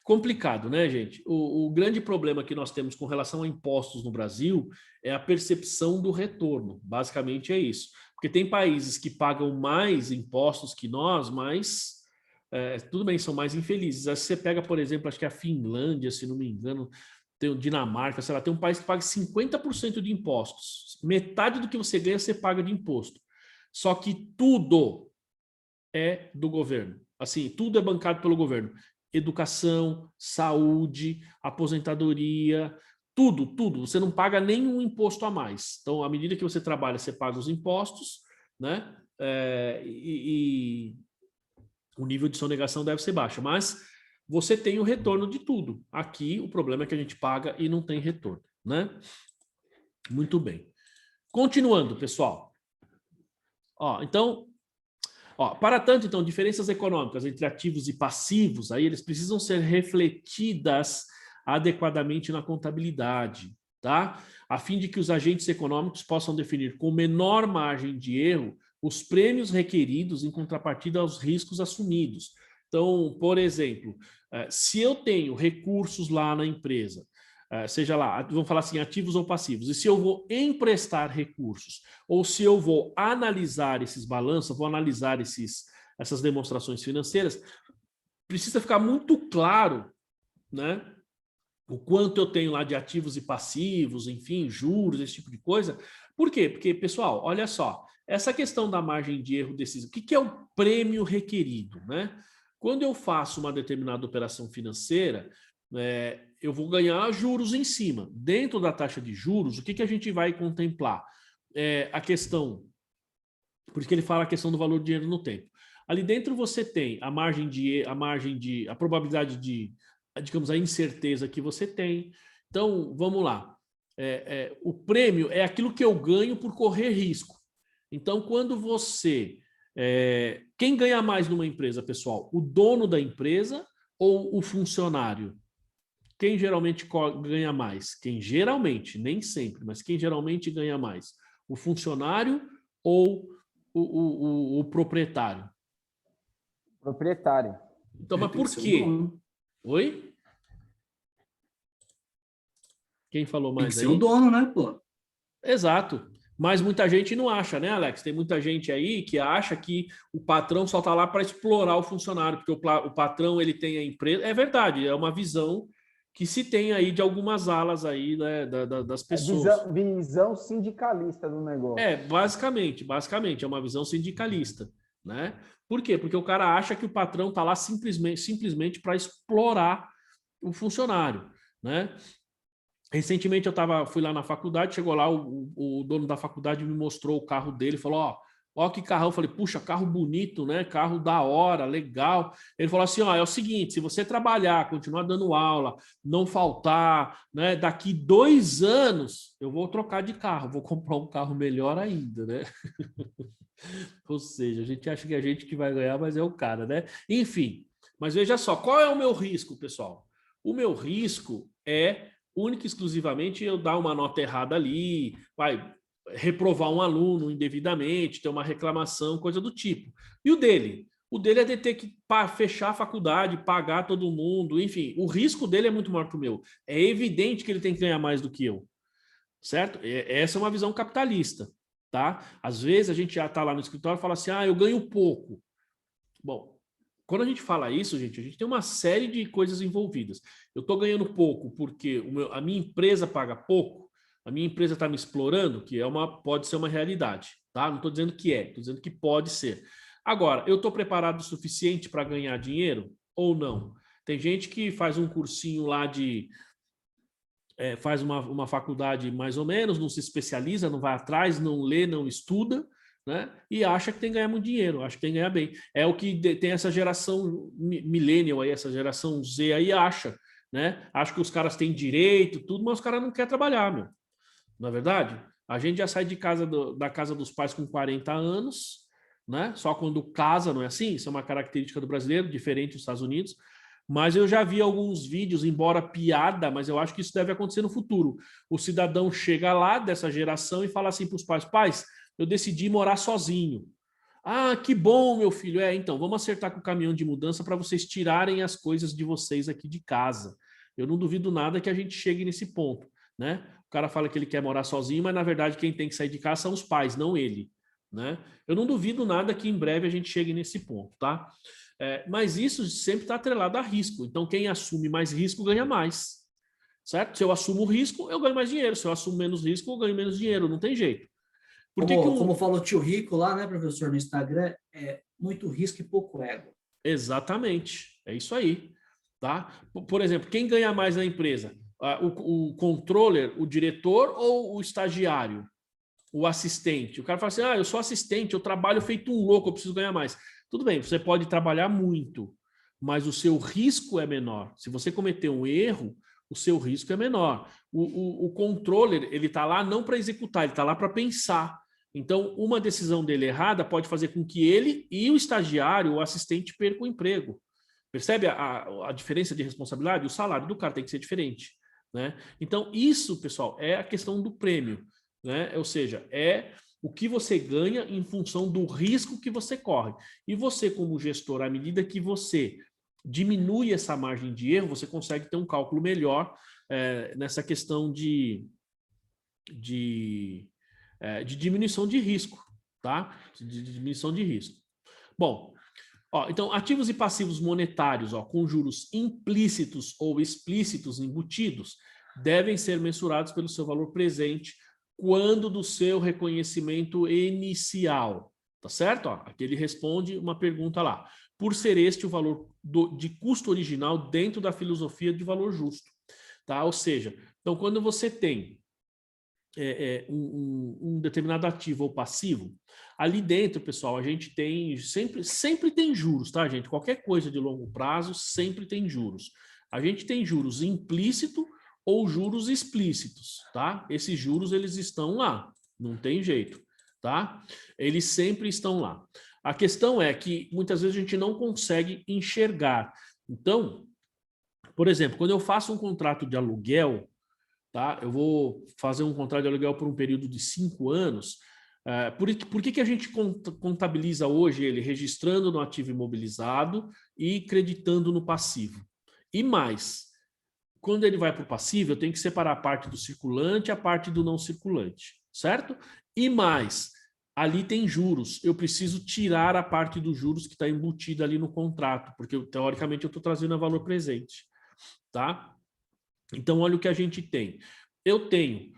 complicado, né, gente? O grande problema que nós temos com relação a impostos no Brasil é a percepção do retorno. Basicamente é isso. Porque tem países que pagam mais impostos que nós, mas tudo bem, são mais infelizes. Aí você pega, por exemplo, acho que a Finlândia, se não me engano, tem o Dinamarca, sei lá, tem um país que paga 50% de impostos. Metade do que você ganha, você paga de imposto. Só que tudo é do governo. Assim, tudo é bancado pelo governo. Educação, saúde, aposentadoria, tudo. Você não paga nenhum imposto a mais. Então, à medida que você trabalha, você paga os impostos, né? E o nível de sonegação deve ser baixo. Mas você tem o retorno de tudo. Aqui, o problema é que a gente paga e não tem retorno, né? Muito bem. Continuando, pessoal. Para tanto, então, diferenças econômicas entre ativos e passivos, aí eles precisam ser refletidas adequadamente na contabilidade, tá? A fim de que os agentes econômicos possam definir com menor margem de erro os prêmios requeridos em contrapartida aos riscos assumidos. Então, por exemplo, se eu tenho recursos lá na empresa, seja lá, vamos falar assim, ativos ou passivos, e se eu vou emprestar recursos, ou se eu vou analisar esses balanços, vou analisar essas demonstrações financeiras, precisa ficar muito claro, né, o quanto eu tenho lá de ativos e passivos, enfim, juros, esse tipo de coisa. Por quê? Porque, pessoal, olha só, essa questão da margem de erro desses, o que é o prêmio requerido, né? Quando eu faço uma determinada operação financeira, eu vou ganhar juros em cima. Dentro da taxa de juros, o que a gente vai contemplar? A questão, por isso que ele fala a questão do valor do dinheiro no tempo. Ali dentro você tem a probabilidade de digamos, a incerteza que você tem. Então, vamos lá. O prêmio é aquilo que eu ganho por correr risco. Então, quando você... quem ganha mais numa empresa, pessoal? O dono da empresa ou o funcionário? Quem geralmente ganha mais? Quem geralmente, nem sempre, mas quem geralmente ganha mais? O funcionário ou o proprietário? Proprietário. Então, mas Tem que por ser o quê? dono. Oi? Quem falou Tem que mais ser aí? o dono, né, pô? Exato. Mas muita gente não acha, né, Alex? Tem muita gente aí que acha que o patrão só está lá para explorar o funcionário, porque o patrão ele tem a empresa. É verdade, é uma visão que se tem aí de algumas alas aí, né, das pessoas. Visão sindicalista do negócio. Basicamente, é uma visão sindicalista, né? Por quê? Porque o cara acha que o patrão está lá simplesmente para explorar o funcionário, né? Recentemente fui lá na faculdade, chegou lá, o dono da faculdade me mostrou o carro dele, falou, ó que carrão. Eu falei, puxa, carro bonito, né? Carro da hora, legal. Ele falou assim, é o seguinte, se você trabalhar, continuar dando aula, não faltar, né? Daqui 2 anos, eu vou trocar de carro, vou comprar um carro melhor ainda, né? Ou seja, a gente acha que é a gente que vai ganhar, mas é o cara, né? Enfim, mas veja só, qual é o meu risco, pessoal? O meu risco é única e exclusivamente eu dar uma nota errada ali, vai reprovar um aluno indevidamente, ter uma reclamação, coisa do tipo. E o dele? O dele é de ter que fechar a faculdade, pagar todo mundo, enfim, o risco dele é muito maior que o meu. É evidente que ele tem que ganhar mais do que eu, certo? Essa é uma visão capitalista, tá? Às vezes a gente já está lá no escritório e fala assim, eu ganho pouco. Bom, quando a gente fala isso, gente, a gente tem uma série de coisas envolvidas. Eu estou ganhando pouco porque a minha empresa paga pouco, a minha empresa está me explorando, que pode ser uma realidade, tá? Não estou dizendo que estou dizendo que pode ser. Agora, eu estou preparado o suficiente para ganhar dinheiro ou não? Tem gente que faz um cursinho lá faz uma faculdade mais ou menos, não se especializa, não vai atrás, não lê, não estuda, né? E acha que tem que ganhar muito dinheiro, acha que tem que ganhar bem. É o que tem essa geração millennial aí, essa geração Z aí acha, né? Acha que os caras têm direito, tudo, mas os caras não querem trabalhar, meu. Não é verdade? A gente já sai de casa da casa dos pais com 40 anos, né? Só quando casa, não é assim? Isso é uma característica do brasileiro, diferente dos Estados Unidos. Mas eu já vi alguns vídeos, embora piada, mas eu acho que isso deve acontecer no futuro. O cidadão chega lá dessa geração e fala assim para os pais: pais, eu decidi morar sozinho. Ah, que bom, meu filho. Então, vamos acertar com o caminhão de mudança para vocês tirarem as coisas de vocês aqui de casa. Eu não duvido nada que a gente chegue nesse ponto, né? O cara fala que ele quer morar sozinho, mas na verdade quem tem que sair de casa são os pais, não ele, né? Eu não duvido nada que em breve a gente chegue nesse ponto, tá? Mas isso sempre está atrelado a risco. Então, quem assume mais risco ganha mais, certo? Se eu assumo o risco, eu ganho mais dinheiro. Se eu assumo menos risco, eu ganho menos dinheiro. Não tem jeito. Como falou o tio Rico lá, né, professor, no Instagram, é muito risco e pouco ego. Exatamente. É isso aí. Tá? Por exemplo, quem ganha mais na empresa? O controller, o diretor ou o estagiário? O assistente? O cara fala assim, eu sou assistente, eu trabalho feito um louco, eu preciso ganhar mais. Tudo bem, você pode trabalhar muito, mas o seu risco é menor. Se você cometer um erro, o seu risco é menor. O controller, ele está lá não para executar, ele está lá para pensar. Então, uma decisão dele errada pode fazer com que ele e o estagiário, o assistente, percam o emprego. Percebe a diferença de responsabilidade? O salário do cara tem que ser diferente, né? Então, isso, pessoal, é a questão do prêmio, né? Ou seja, é o que você ganha em função do risco que você corre. E você, como gestor, à medida que você diminui essa margem de erro, você consegue ter um cálculo melhor nessa questão de diminuição de risco, tá? De diminuição de risco. Bom, então, ativos e passivos monetários, com juros implícitos ou explícitos embutidos, devem ser mensurados pelo seu valor presente quando do seu reconhecimento inicial, tá certo? Aqui ele responde uma pergunta lá. Por ser este o valor de custo original dentro da filosofia de valor justo, tá? Ou seja, então quando você tem um determinado ativo ou passivo, ali dentro, pessoal, a gente tem sempre tem juros, tá, gente? Qualquer coisa de longo prazo sempre tem juros. A gente tem juros implícito ou juros explícitos, tá? Esses juros, eles estão lá, não tem jeito, tá? Eles sempre estão lá. A questão é que muitas vezes a gente não consegue enxergar. Então, por exemplo, quando eu faço um contrato de aluguel, tá? Eu vou fazer um contrato de aluguel por um período de 5 anos. Por que a gente contabiliza hoje ele registrando no ativo imobilizado e creditando no passivo? E mais, quando ele vai para o passivo, eu tenho que separar a parte do circulante e a parte do não circulante, certo? E mais, ali tem juros. Eu preciso tirar a parte dos juros que está embutida ali no contrato, porque teoricamente eu estou trazendo a valor presente, tá? Então, olha o que a gente tem. Eu tenho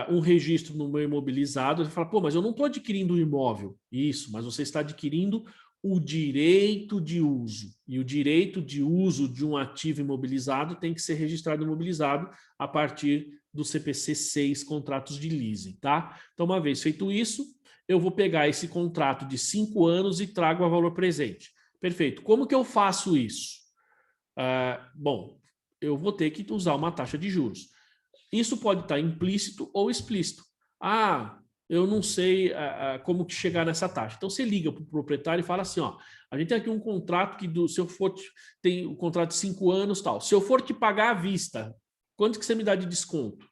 um registro no meu imobilizado, você fala, pô, mas eu não estou adquirindo o imóvel. Isso, mas você está adquirindo o direito de uso. E o direito de uso de um ativo imobilizado tem que ser registrado imobilizado a partir do CPC 6, contratos de leasing, tá? Então, uma vez feito isso, eu vou pegar esse contrato de 5 anos e trago a valor presente. Perfeito. Como que eu faço isso? Bom, eu vou ter que usar uma taxa de juros. Isso pode estar implícito ou explícito. Eu não sei como que chegar nessa taxa. Então, você liga para o proprietário e fala assim, ó, a gente tem aqui um contrato que, se eu for, tem um contrato de 5 anos, tal. Se eu for te pagar à vista, quanto que você me dá de desconto?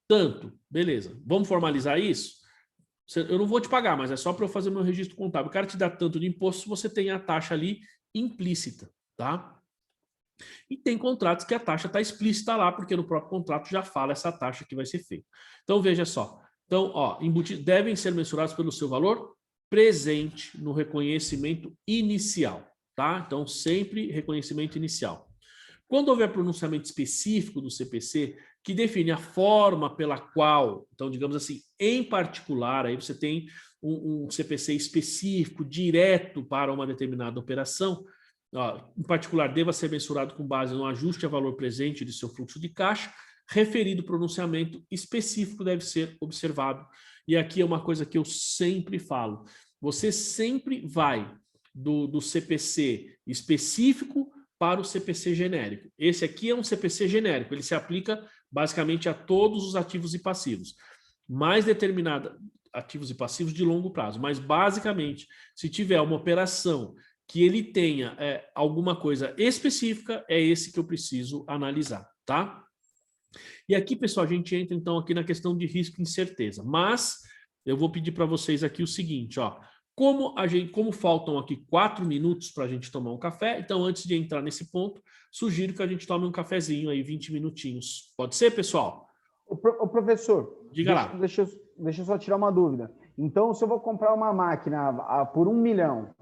Tanto. Beleza. Vamos formalizar isso? Eu não vou te pagar, mas é só para eu fazer meu registro contábil. O cara te dá tanto de imposto se você tem a taxa ali implícita, tá? E tem contratos que a taxa está explícita lá, porque no próprio contrato já fala essa taxa que vai ser feita. Então, veja só. Então, ó, devem ser mensurados pelo seu valor presente no reconhecimento inicial, tá? Então, sempre reconhecimento inicial. Quando houver pronunciamento específico do CPC, que define a forma pela qual, então, digamos assim, em particular, aí você tem um CPC específico, direto para uma determinada operação, em particular, deva ser mensurado com base no ajuste a valor presente de seu fluxo de caixa, referido pronunciamento específico deve ser observado. E aqui é uma coisa que eu sempre falo. Você sempre vai do CPC específico para o CPC genérico. Esse aqui é um CPC genérico, ele se aplica basicamente a todos os ativos e passivos. Mais determinada, ativos e passivos de longo prazo, mas basicamente, se tiver uma operação que ele tenha alguma coisa específica, é esse que eu preciso analisar, tá? E aqui, pessoal, a gente entra então aqui na questão de risco e incerteza, mas eu vou pedir para vocês aqui o seguinte, ó, como faltam aqui 4 minutos para a gente tomar um café, então antes de entrar nesse ponto, sugiro que a gente tome um cafezinho aí, 20 minutinhos. Pode ser, pessoal? O professor, diga lá. Deixa eu só tirar uma dúvida. Então, se eu vou comprar uma máquina por 1 milhão,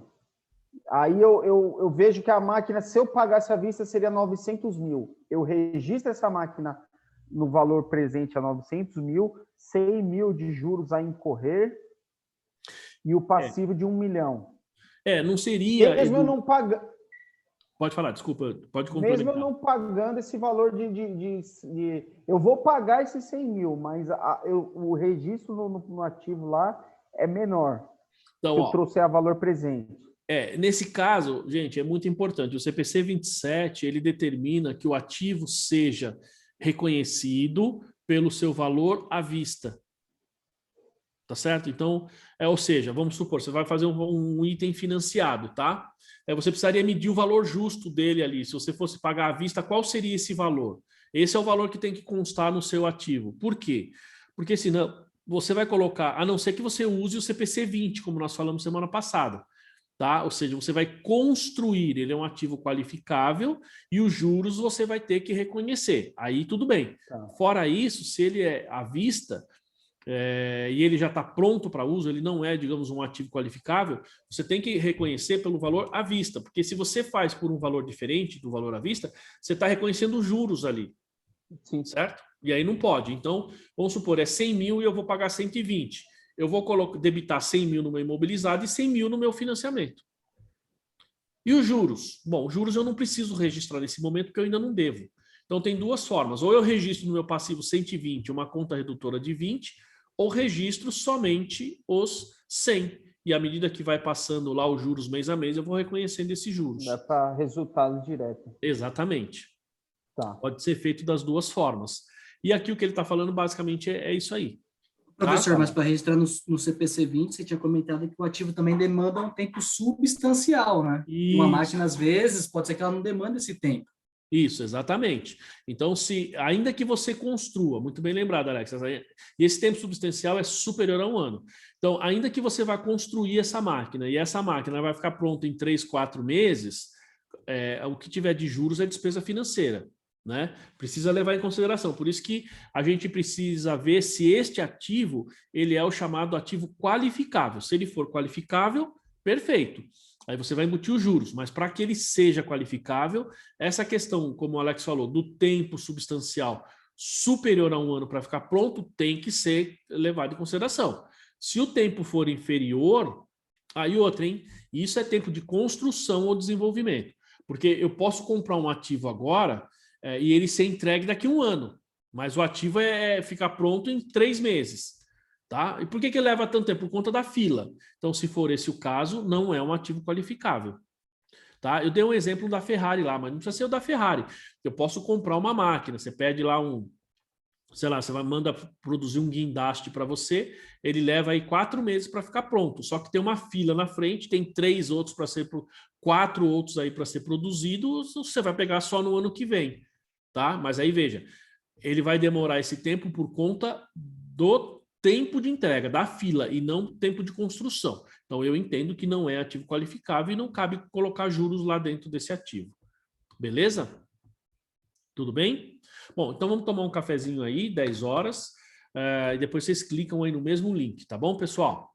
aí eu vejo que a máquina, se eu pagasse à vista, seria 900 mil. Eu registro essa máquina no valor presente a 900 mil, 100 mil de juros a incorrer e o passivo de 1 milhão. Não seria... Mesmo eu não pagando... Pode falar, desculpa, pode complementar. Mesmo eu não pagando esse valor eu vou pagar esses 100 mil, mas o registro no ativo lá é menor. Então, se eu trouxer a valor presente. Nesse caso, gente, é muito importante. O CPC 27, ele determina que o ativo seja reconhecido pelo seu valor à vista. Tá certo? Então, ou seja, vamos supor, você vai fazer um item financiado, tá? Você precisaria medir o valor justo dele ali. Se você fosse pagar à vista, qual seria esse valor? Esse é o valor que tem que constar no seu ativo. Por quê? Porque senão você vai colocar, a não ser que você use o CPC 20, como nós falamos semana passada. Tá? Ou seja, você vai construir, ele é um ativo qualificável e os juros você vai ter que reconhecer. Aí tudo bem. Tá. Fora isso, se ele é à vista e ele já está pronto para uso, ele não é, digamos, um ativo qualificável, você tem que reconhecer pelo valor à vista, porque se você faz por um valor diferente do valor à vista, você está reconhecendo os juros ali. Sim. Certo? E aí não pode. Então, vamos supor, é 100 mil e eu vou pagar 120. Eu vou debitar 100 mil no meu imobilizado e 100 mil no meu financiamento. E os juros? Bom, os juros eu não preciso registrar nesse momento porque eu ainda não devo. Então tem duas formas. Ou eu registro no meu passivo 120, uma conta redutora de 20, ou registro somente os 100. E à medida que vai passando lá os juros mês a mês, eu vou reconhecendo esses juros. Dá para resultado direto. Exatamente. Tá. Pode ser feito das duas formas. E aqui o que ele está falando basicamente é isso aí. Professor, mas para registrar no CPC 20, você tinha comentado que o ativo também demanda um tempo substancial, né? Uma máquina, às vezes, pode ser que ela não demanda esse tempo. Isso, exatamente. Então, ainda que você construa, muito bem lembrado, Alex, e esse tempo substancial é superior a 1 ano. Então, ainda que você vá construir essa máquina, e essa máquina vai ficar pronta em 3, 4 meses, o que tiver de juros é despesa financeira, né? Precisa levar em consideração. Por isso que a gente precisa ver se este ativo ele é o chamado ativo qualificável. Se ele for qualificável, perfeito. Aí você vai embutir os juros, mas para que ele seja qualificável, essa questão, como o Alex falou, do tempo substancial superior a 1 ano para ficar pronto, tem que ser levado em consideração. Se o tempo for inferior, aí outra, hein? Isso é tempo de construção ou desenvolvimento. Porque eu posso comprar um ativo agora e ele ser entregue daqui a 1 ano, mas o ativo é ficar pronto em 3 meses. Tá? E por que leva tanto tempo? Por conta da fila. Então, se for esse o caso, não é um ativo qualificável. Tá? Eu dei um exemplo da Ferrari lá, mas não precisa ser o da Ferrari. Eu posso comprar uma máquina, você pede lá sei lá, você manda produzir um guindaste para você, ele leva aí 4 meses para ficar pronto. Só que tem uma fila na frente, tem 3 outros para ser, 4 outros aí para ser produzidos, você vai pegar só no ano que vem. Tá? Mas aí veja, ele vai demorar esse tempo por conta do tempo de entrega, da fila, e não tempo de construção. Então, eu entendo que não é ativo qualificável e não cabe colocar juros lá dentro desse ativo. Beleza? Tudo bem? Bom, então vamos tomar um cafezinho aí, 10 horas, e depois vocês clicam aí no mesmo link, tá bom, pessoal?